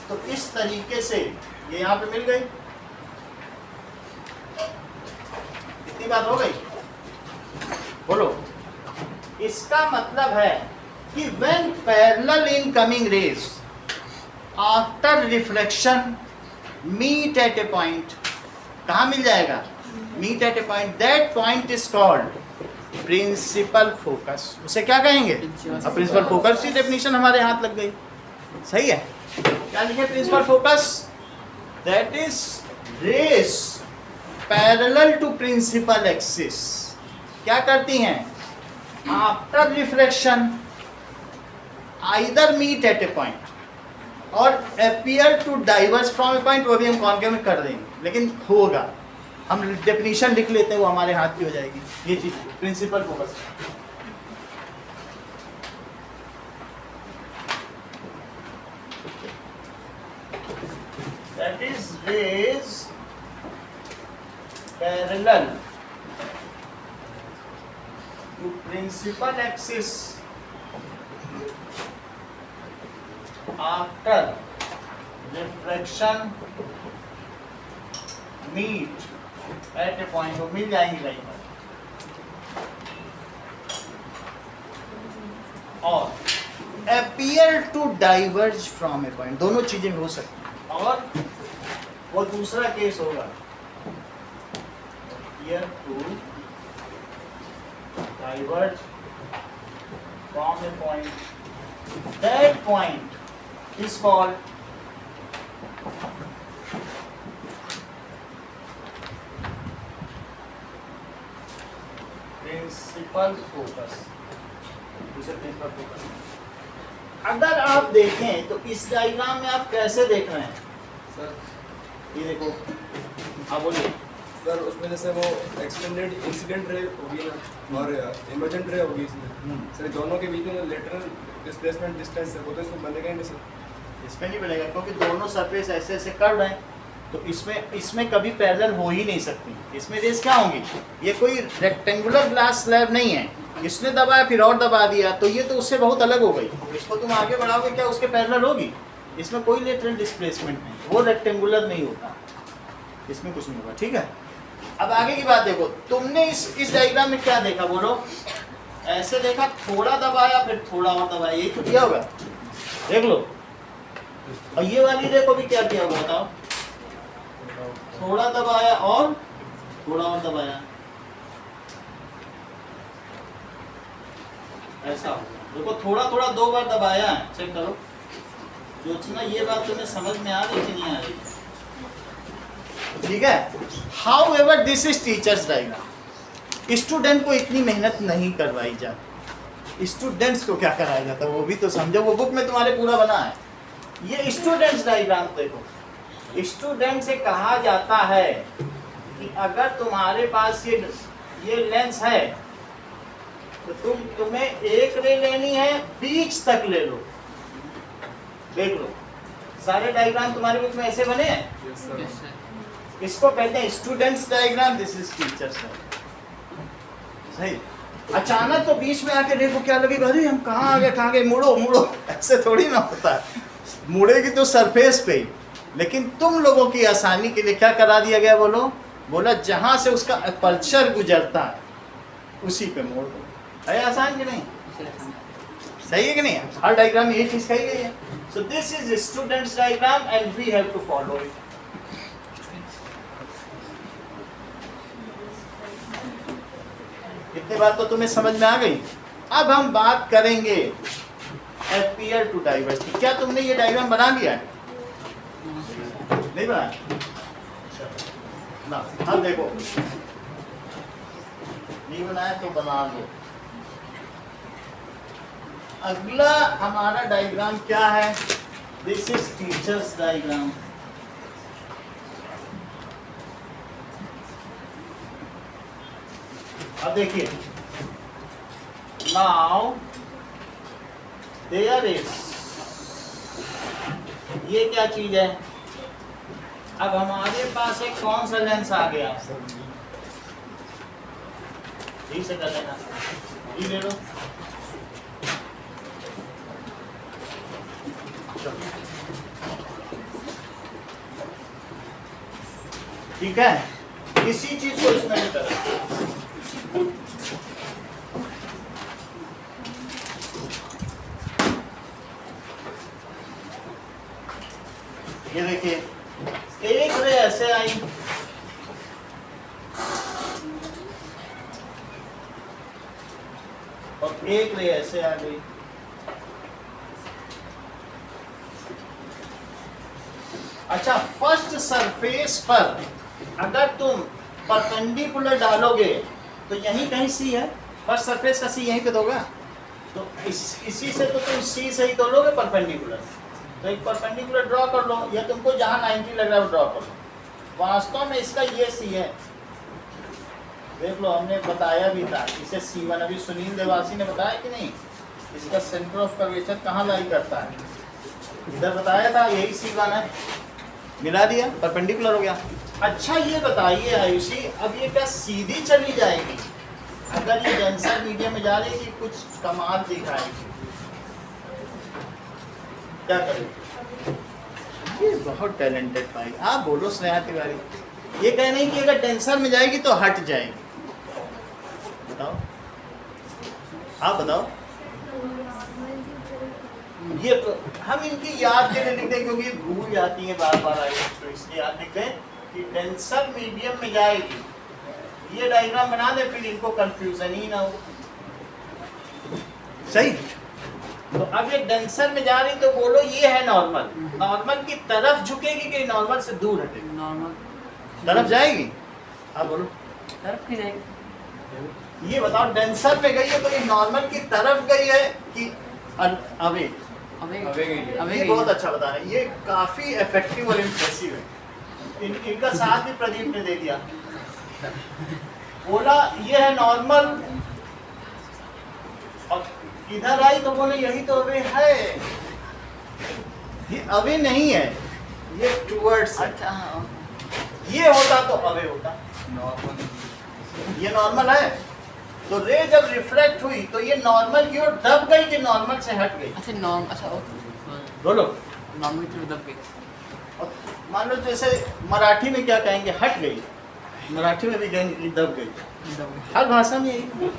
A: तो इस तरीके से ये यहाँ पे मिल गई। इतनी बात हो गई? बोलो, इसका मतलब है कि when parallel incoming rays after reflection meet at a point, कहाँ मिल जाएगा? meet at a point, that point is called principal focus. उसे क्या कहेंगे? अब प्रिंसिपल फोकस की डेफिनेशन हमारे हाथ लग गई। सही है, क्या लिखे? Principal focus that is rays parallel to principal axis. क्या करती हैं? After reflection either meet at a point और appear to diverge from a point. वो भी हम कॉन्केव में कर देंगे, लेकिन होगा, हम डेफिनेशन लिख लेते हैं, वो हमारे हाथ की हो जाएगी। ये चीज principal focus. That is rays parallel to principal axis after refraction meet at a point. वो मिल जाएंगी कहीं पर, और appear to diverge from a point. दोनों चीजें हो सकती हैं, और वो दूसरा केस होगा appear to diverge from a point. That point is called principal focus. Principal focus. अगर आप देखें तो इस डायग्राम में आप कैसे देख रहे हैं?
E: सर
A: ये देखो, हाँ बोलिए।
E: सर उसमें जैसे वो एक्सटेंडेड इंसिडेंट रे होगी ना और इमर्जेंट रे होगी इसमें, सर दोनों के बीच में लेटरल डिस्प्लेसमेंट डिस्टेंस है वो तो इसमें बनेगा ही नहीं सर।
A: इसमें नहीं बनेगा क्योंकि दोनों सरफेस ऐसे ऐसे कर्व हैं, तो इसमें कभी पैरेलल हो ही नहीं सकती। इसमें रेस क्या होंगी? ये कोई रेक्टेंगुलर ग्लास स्लैब नहीं है, इसने दबाया फिर और दबा दिया, तो ये तो उससे बहुत अलग हो गई। इसको तुम आगे बढ़ाओगे क्या उसके पैरेलल होगी? इसमें कोई लेटरल डिस्प्लेसमेंट नहीं, वो रेक्टेंगुलर नहीं होता, इसमें कुछ नहीं होगा। ठीक है, अब आगे की बात देखो। तुमने इस डायग्राम में क्या देखा? बोलो। ऐसे देखा, थोड़ा दबाया फिर थोड़ा और दबाया, यही तो किया होगा। देख लो, और ये वाली देखो भी क्या किया होगा, बताओ। थोड़ा दबाया और थोड़ा और दबाया, ऐसा देखो। थोड़ा थोड़ा 2 बार दबाया है, चेक करो। जोचना, ये बात तुम्हें समझ में आ रही कि नहीं आ रही? ठीक है। How ever this is teachers diagram. Student को इतनी मेहनत नहीं करवाई जाती। स्टूडेंट्स को क्या कराया जाता है वो भी तो समझो, वो बुक में तुम्हारे पूरा बना है। ये स्टूडेंट्स डायग्राम देखो। स्टूडेंट से कहा जाता है कि अगर तुम्हारे पास ये लेंस है तो तुम्हें एक रे लेनी है, बीच तक ले लो। देख लो, सारे डायग्राम तुम्हारे बुक में ऐसे बने हैं।
E: Yes sir.
D: Yes, sir.
A: इसको कहते हैं students diagram, this is teachers diagram. सही। अचानक तो बीच में आके देखो क्या लगेगा, अरे हम कहाँ आ गए, मुड़ो मुड़ो, ऐसे थोड़ी ना होता है। मुड़ेगी तो सरफेस पे ही, लेकिन तुम लोगों की आसानी के लिए क्या करा दिया गया, बोला जहाँ से उसका अपर्चर गुजरता है उसी पे मोड़ दो। है आसान कि नहीं? सही है कि नहीं? हर डायग्राम में ये चीज कही गई है। So this is students diagram and we have to follow it. इतनी बात तो तुम्हें समझ में आ गई। अब हम बात करेंगे अपीयर टू डाइवर्सिटी। क्या तुमने ये डायग्राम बना लिया है? नहीं बनाया? ना, अब देखो, नहीं बनाया तो बना लो। अगला हमारा डायग्राम क्या है? This is teachers diagram. अब देखिए, नाउ देयर इज, ये क्या चीज है? अब हमारे पास एक कौन सा लेंस आ गया? ठीक से कर लेना, ये ले लो। ठीक है, किसी चीज को इसमें नहीं करें। ये देखिए, एक रे ऐसे आई, और एक रे ऐसे आ गई। अच्छा, फर्स्ट सरफेस पर अगर तुम परपेंडिकुलर डालोगे तो यहीं कहीं सी है, फर्स्ट सरफेस का सी यहीं पे दोगा, तो इसी से तो तुम सी से ही तोलोगे परपेंडिकुलर। तो एक परपेंडिकुलर ड्रॉ कर लो, या तुमको जहां 90 लग रहा है वो ड्रॉ कर लो। वास्तव में इसका ये सी है, देख लो, हमने बताया भी था इसे C1, अभी सुनील देवासी ने बताया कि नहीं, इसका सेंटर ऑफ कर्वेचर कहाँ लाई करता है, इधर बताया था, यही C1 है, मिला दिया, परपेंडिकुलर हो गया। अच्छा ये बताइए आयुषी, अब ये क्या सीधी चली जाएगी? अगर ये डेंसर मीडियम में जा रही है कि कुछ कमाल दिखाएगी, क्या करें? ये बहुत टैलेंटेड भाई, आप बोलो स्नेहा तिवारी। ये कह नहीं कि अगर डेंसर में जाएगी तो हट जाएगी, बताओ, आप बताओ। ये तो हम इनकी याद के लिए लिखते हैं क्योंकि भूल जाती है बार बार आई, तो इसलिए याद लिखते हैं कि डेंसर मीडियम में जाएगी। ये डायग्राम बना दे, फिर इनको कंफ्यूजन ही ना हो। सही। तो अब ये डेंसर में जा रही तो बोलो ये है नॉर्मल, नॉर्मल की तरफ झुकेगी कि नॉर्मल से दूर हटेगी?
D: नॉर्मल
A: तरफ जाएगी। आप बोलो,
D: तरफ की जाएगी।
A: ये बताओ, डेंसर में गई है तो ये नॉर्मल की तरफ गई है कि अवे? ये बहुत अच्छा बता रहे हैं, ये काफी इफेक्टिव और इम्प्रेसिव है। इनका साथ भी प्रदीप ने दे दिया, बोला ये है नॉर्मल, और इधर आई तो बोले यही तो अवे है। ये अवे नहीं है, ये टूवर्ड्स।
D: अच्छा हाँ,
A: ये होता तो अवे होता, ये नॉर्मल है। तो रे जब रिफ्लेक्ट हुई तो ये नॉर्मल की ओर दब गई कि नॉर्मल से हट गई?
D: अच्छा अच्छा ओके,
A: बोलो।
D: नॉर्मल की दब गई।
A: और मान लो जैसे मराठी में क्या कहेंगे, हट गई, मराठी में भी कहेंगे कि दब गई। हर भाषा में यही।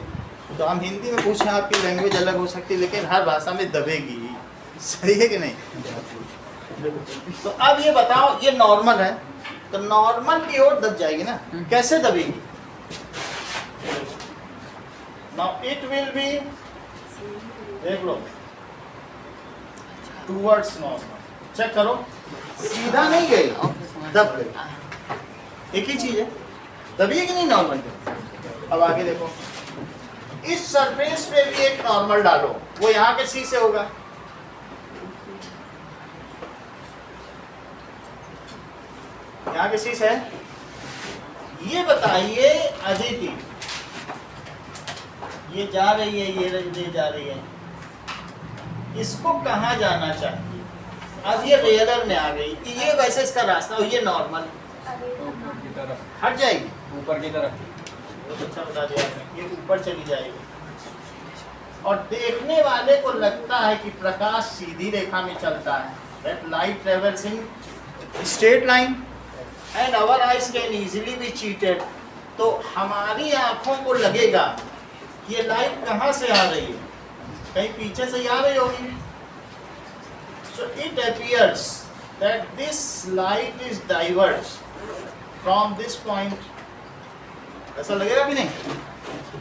A: तो हम हिंदी में पूछें, आपकी लैंग्वेज अलग हो सकती है, लेकिन हर भाषा में दबेगी। सही है कि नहीं? तो अब ये बताओ, ये नॉर्मल है तो नॉर्मल की ओर दब जाएगी ना, कैसे दबेगी? Now it will be, देख लो, towards normal। चेक करो, सीधा नहीं गई, दब गई। एक ही चीज है, दबी है कि नहीं नॉर्मल के? अब आगे देखो, इस सरफेस पे भी एक नॉर्मल डालो, वो यहाँ के सी से होगा। यहाँ के सी से है। ये बताइए अदिति, ये जा रही है, ये जा रही है, इसको कहाँ जाना चाहिए? अब ये रेयरर में आ गई कि ये वैसे इसका रास्ता हो, ये नॉर्मल,
B: तरफ,
A: हट जाएगी।
B: ऊपर की तरफ।
A: बहुत अच्छा बता दिया आपने, ये ऊपर चली जाएगी और देखने वाले को लगता है कि प्रकाश सीधी रेखा में चलता है, that light travels in straight line and our eyes can easily be cheated। तो हमारी आंखों को लगेगा कि ये लाइट कहाँ से आ रही है, कहीं पीछे से ही आ रही होगी। So it appears that this light is diverged from this point। ऐसा लगेगा कि नहीं?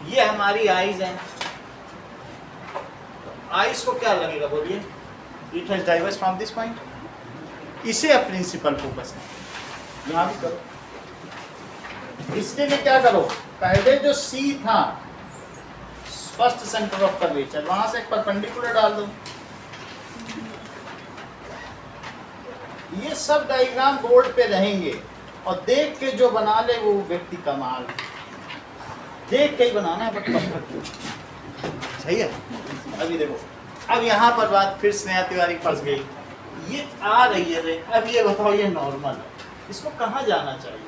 A: ये हमारी आईज हैं। आईज को क्या लगेगा बोलिए? It has diverse from this point. इसे अब प्रिंसिपल फोकस है, यहाँ भी करो। इसके लिए क्या करो, पहले जो सी था फर्स्ट सेंटर ऑफ कर्वेचर, वहां से एक परपेंडिकुलर डाल दो। ये सब डायग्राम बोर्ड पे रहेंगे और देख के जो बना ले वो व्यक्ति कमाल, देख के ही बनाना है, बट परफेक्ट। सही है। अभी देखो, अब यहाँ पर बात फिर स्नेहा तिवारी फंस गई। ये आ रही है रे, अब ये बताओ ये नॉर्मल है, इसको कहाँ जाना चाहिए?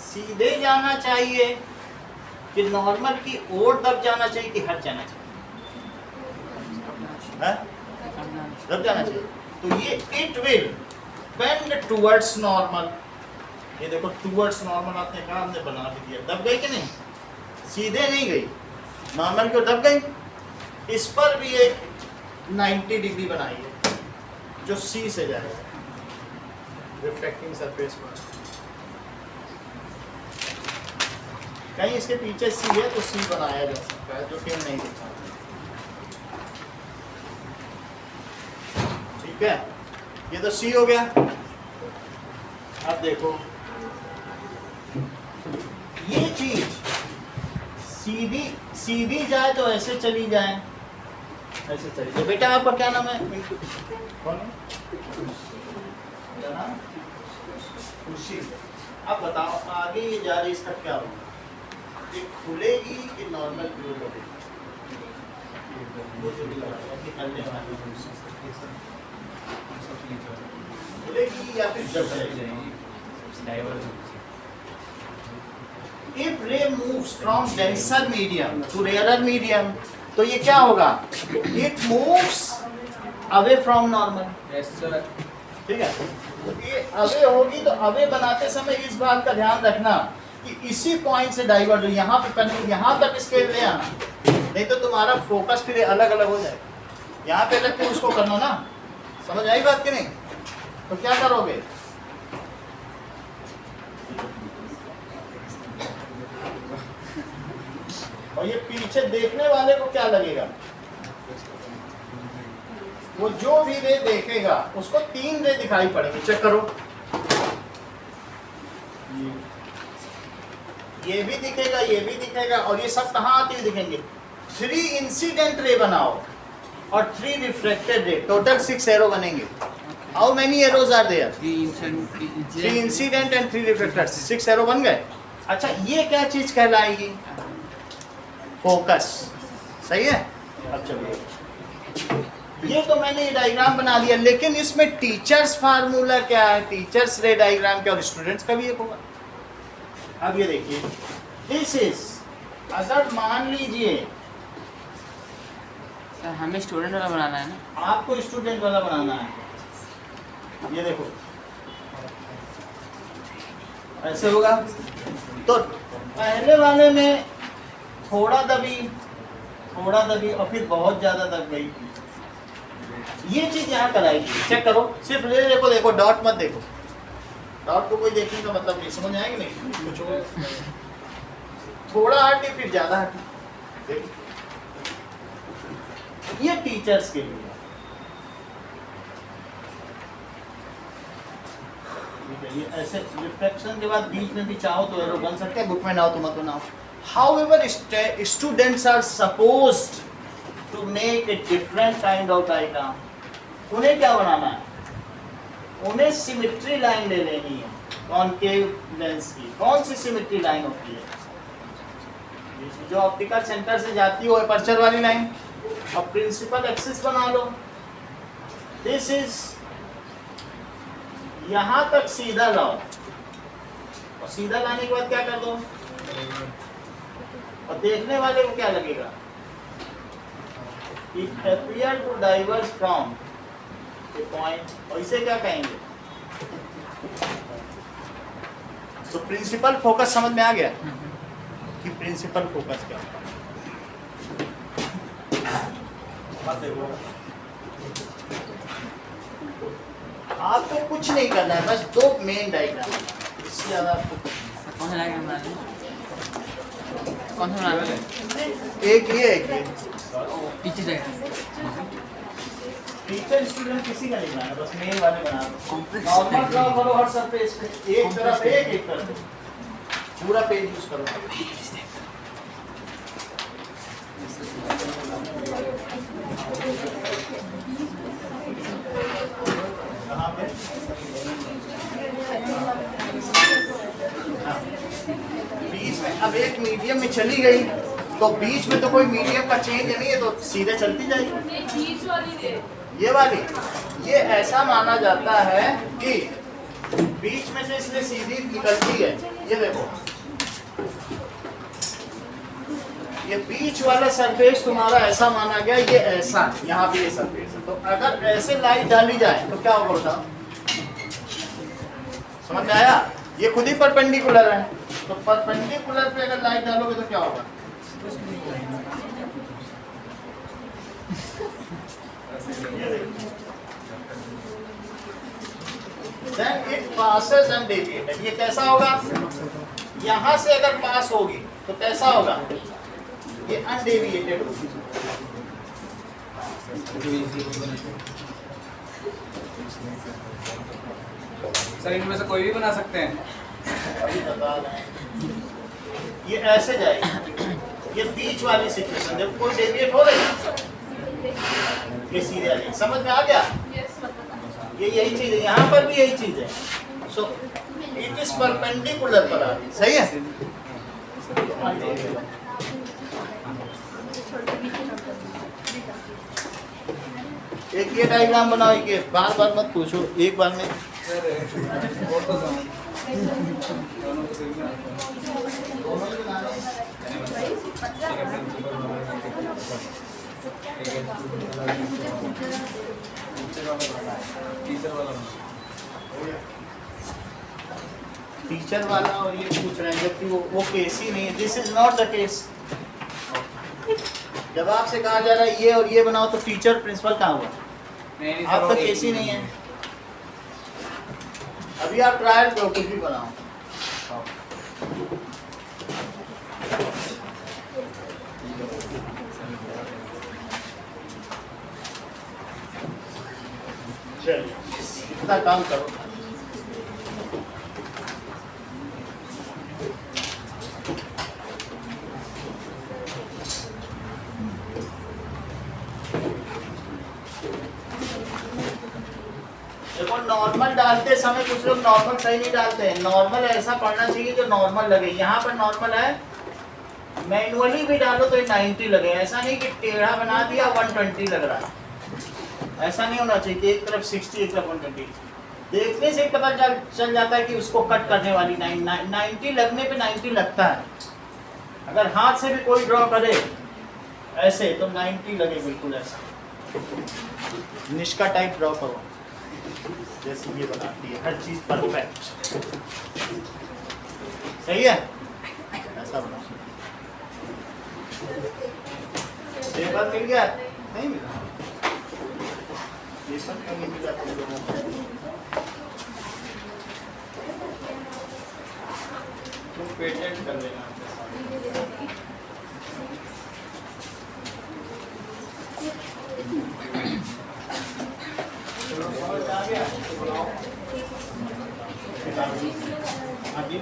A: सीधे जाना चाहिए कि नॉर्मल की ओर दब जाना चाहिए कि हट जाना चाहिए? है? दब जाना चाहिए। तो ये it will bend towards normal. ये देखो टुवर्ड्स नॉर्मल आपने कहा, हमने बना भी दिया। दब गई कि नहीं? सीधे नहीं गई, नॉर्मल क्यों दब गई? इस पर भी एक 90 डिग्री बनाई है जो सी से जाएगा रिफ्लेक्टिंग सरफेस पर। कहीं इसके पीछे सी है तो सी बनाया जा सकता है, जो कि हम नहीं दिखा। ठीक है, ये तो सी हो गया। अब देखो ये चीज सीधी सीधी जाए तो ऐसे चली जाए, ऐसे चली जाए। बेटा आपका क्या नाम है? कौन है? क्या नाम? खुशी। अब बताओ आगे ये जा रही, इसका क्या होगा? ये खुलेगी कि नॉर्मल ग्लो लगेगी? खुलेगी या फिर जब जाएगी? If ray moves from denser medium to rarer medium, तो ये क्या होगा? It moves away from normal।
B: Yes sir।
A: ठीक है, तो ये अवे होगी तो अवे बनाते समय इस बात का ध्यान रखना कि इसी पॉइंट से डाइवर्ट हो, यहाँ पे करने, यहाँ तक स्केल ले आना, नहीं तो तुम्हारा फोकस फिर अलग अलग हो जाएगा। यहाँ पे रख के उसको करना ना, समझ आई बात कि नहीं? तो क्या करोगे? और ये पीछे देखने वाले को क्या लगेगा? वो जो भी रे देखेगा उसको 3 रे दिखाई पड़ेंगे। चेक करो, ये भी दिखेगा, ये भी दिखेगा, और ये सब कहाँ आते हुए दिखेंगे? 3 इंसिडेंट रे बनाओ और 3 रिफ्लेक्टेड रे, टोटल 6 एरो बनेंगे। How many arrows are there? 3 incident and 3 reflected, 6 arrow बन गए। अच्छा, ये क्या चीज कहलाएगी? फोकस। सही है। अब चलिए, ये तो मैंने ये डायग्राम बना दिया, लेकिन इसमें टीचर्स फार्मूला क्या है, टीचर्स रे डायग्राम क्या, और स्टूडेंट्स का भी एक होगा। अब ये देखिए, दिस इज, अगर मान लीजिए
D: सर हमें स्टूडेंट वाला बनाना है ना?
A: आपको स्टूडेंट वाला बनाना है। ये देखो ऐसे होगा, तो पहले वाले में थोड़ा दबी और फिर बहुत ज्यादा दब गई। ये चीज यहाँ कराएगी। चेक करो, सिर्फ ले देखो, डॉट मत देखो। डॉट को कोई देखने का मतलब नहीं, समझ आएगी नहीं? कुछ हो थोड़ा हटी फिर ज्यादा हटी। ये टीचर्स के लिए ये ऐसे रिफ्लेक्शन के बाद बीच में भी चाहो तो एरो बन सकते हैं, बुक में ना हो तो मत बनाओ। However, students are supposed to make a different kind of diagram। उन्हें क्या बनाना है? उन्हें सिमेट्री लाइन ले लेनी है कॉनकेव लेंस की। कौन सी सिमेट्री लाइन होती है? जो ऑप्टिकल सेंटर से जाती हो, अपर्चर वाली लाइन। अब प्रिंसिपल एक्सिस बना लो। दिस इज, यहाँ तक सीधा लाओ, और सीधा लाने के बाद क्या कर दो, और देखने वाले को क्या लगेगा, it appear to diverge from a point, और इसे क्या कहेंगे, तो प्रिंसिपल फोकस समझ में आ गया कि प्रिंसिपल फोकस क्या होता है। आपको कुछ नहीं करना है, बस दो मेन डायग्राम, इससे ज्यादा आपको
D: कौन सा डायग्राम बनाना है? कौन सा बनाना है?
A: एक ये एक ये
D: पीछे डायग्राम।
A: टीचर स्टूडेंट किसी का नहीं बनाना, बस मेन वाले बना दो।
D: Complex
A: normal draw
D: diagram।
A: करो हर सरफेस पे, एक तरफ एक तरफ, पूरा पेज यूज करो। कहाँ पे? हाँ। बीच में अब एक मीडियम में चली गई, तो बीच में तो कोई मीडियम का चेंज नहीं है, तो सीधे चलती जाएगी। ये वाली, ये ऐसा माना जाता है कि बीच में से इसने सीधी निकलती है, ये देखो, ये बीच वाला सरफेस तुम्हारा ऐसा माना गया, ये ऐसा यहाँ पे ये सरफेस है, तो अगर ऐसे लाइट डाली जाए तो क्या होगा बताओ, समझ में आया? ये खुद ही परपेंडिकुलर है, तो परपेंडिकुलर पे अगर लाइट डालोगे तो क्या होगा, Then it passes undeviated, ये कैसा होगा, यहाँ से अगर पास होगी तो कैसा होगा, ये अनडेविएटेड होगी।
B: सर इनमें से कोई भी बना सकते हैं?
A: अभी बता रहे हैं, ये ऐसे जाएगी, ये बीच वाली सिचुएशन जब कोई डेविएट हो रही है, ये सीधे आ जाएगी, समझ में आ गया? ये यही चीज है, यहाँ पर भी यही चीज है, सो इट इज परपेंडिकुलर पर आ रही, सही है? एक ये डायग्राम बनाओ, एक ये, बार बार मत पूछो, एक बार में।
B: सर और तो समझ दोनों को सेम ना
A: टीचर वाला और ये पूछ रहे हैं, जबकि वो केस ही नहीं है, this is not the case. जब आपसे कहा जा रहा है ये और ये बनाओ, तो टीचर प्रिंसिपल कहाँ हुआ,
B: नहीं
A: आपका केस ही नहीं है। अभी आप ट्रायल करो, कुछ भी बनाओ, चलिए इतना काम करो। देखो नॉर्मल डालते समय कुछ लोग नॉर्मल सही नहीं डालते हैं, नॉर्मल ऐसा पढ़ना चाहिए जो नॉर्मल लगे। यहाँ पर नॉर्मल है, मैनुअली भी डालो तो ये 90 लगे, ऐसा नहीं कि टेढ़ा बना दिया 120 लग रहा है, ऐसा नहीं होना चाहिए कि एक तरफ 60 एक तरफ 120। देखने से पता चल जाता है कि उसको कट करने वाली 90 लगने पे 90 लगता है। अगर हाथ से भी कोई ड्रॉ करे ऐसे तो 90 लगे, बिल्कुल ऐसा निष्का टाइप ड्रॉ करो जैसे ये बनाती है, हर चीज परफेक्ट, सही है? ऐसा बना पेपर मिल गया, नहीं मिला, ये सब क्यों नहीं मिला तुम लोगों को? तुम पेटेंट कर लेना। समझ आ गया? हाँ जी,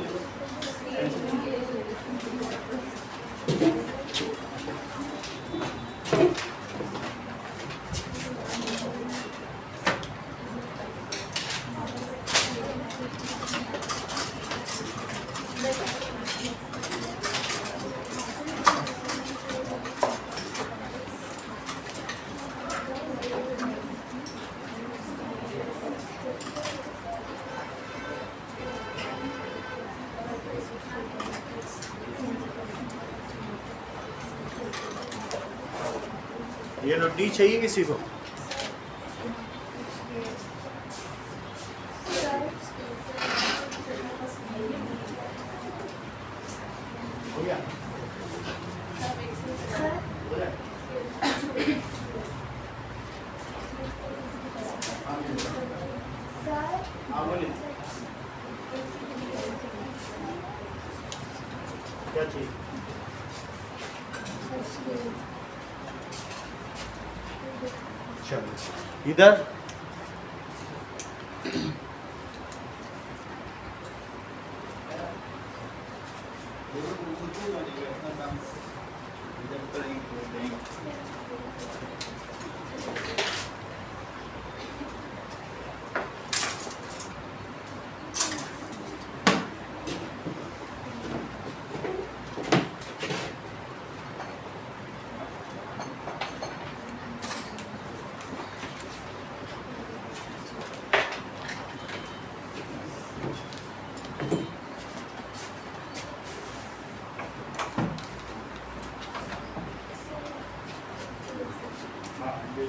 A: ये लो डी चाहिए किसी को? हो गया? हो गया? हाँ बोलिए, क्या चाहिए? चलो इधर हाँ ये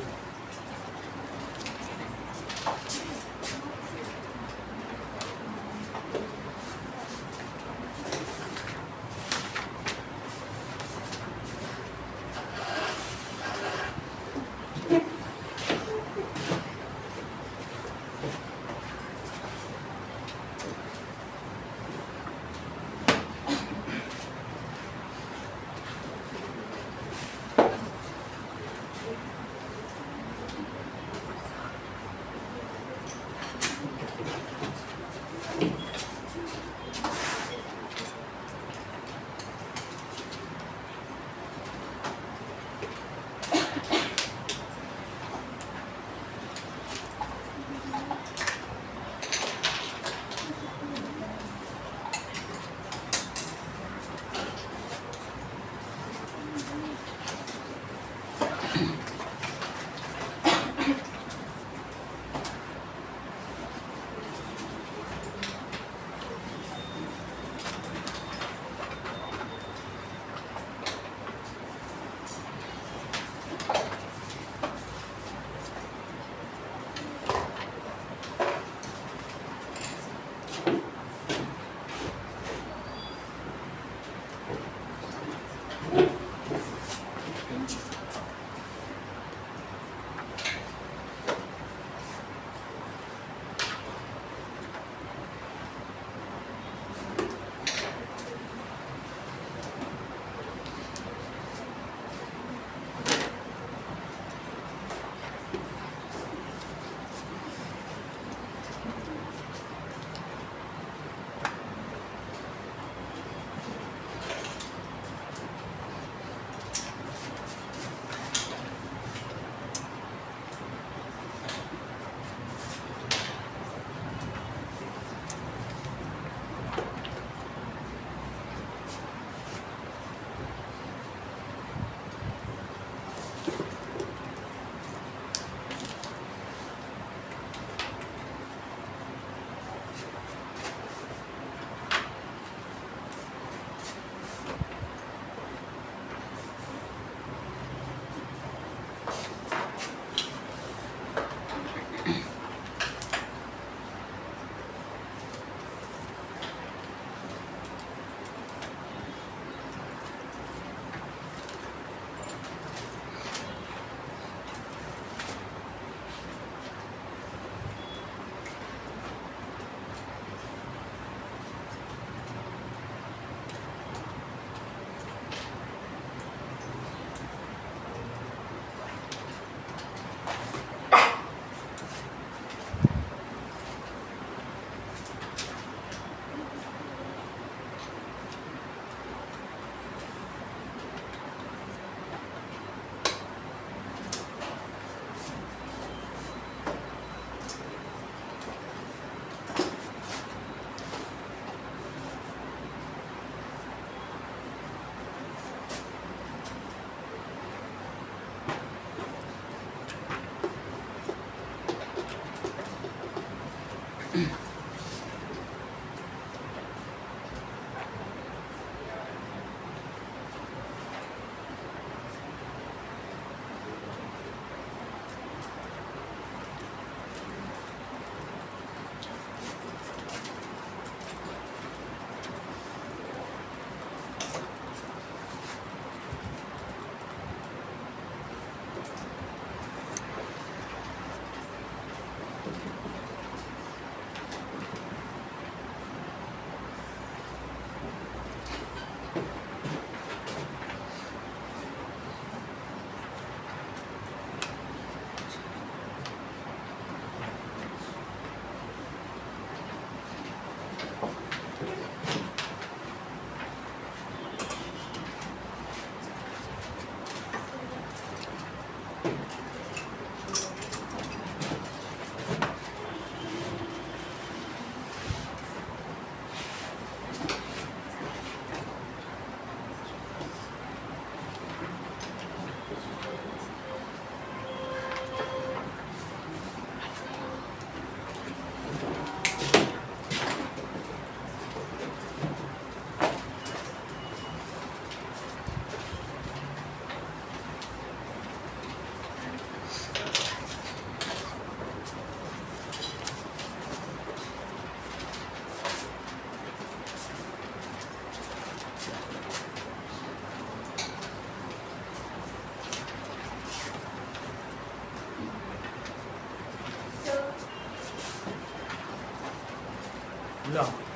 A: लो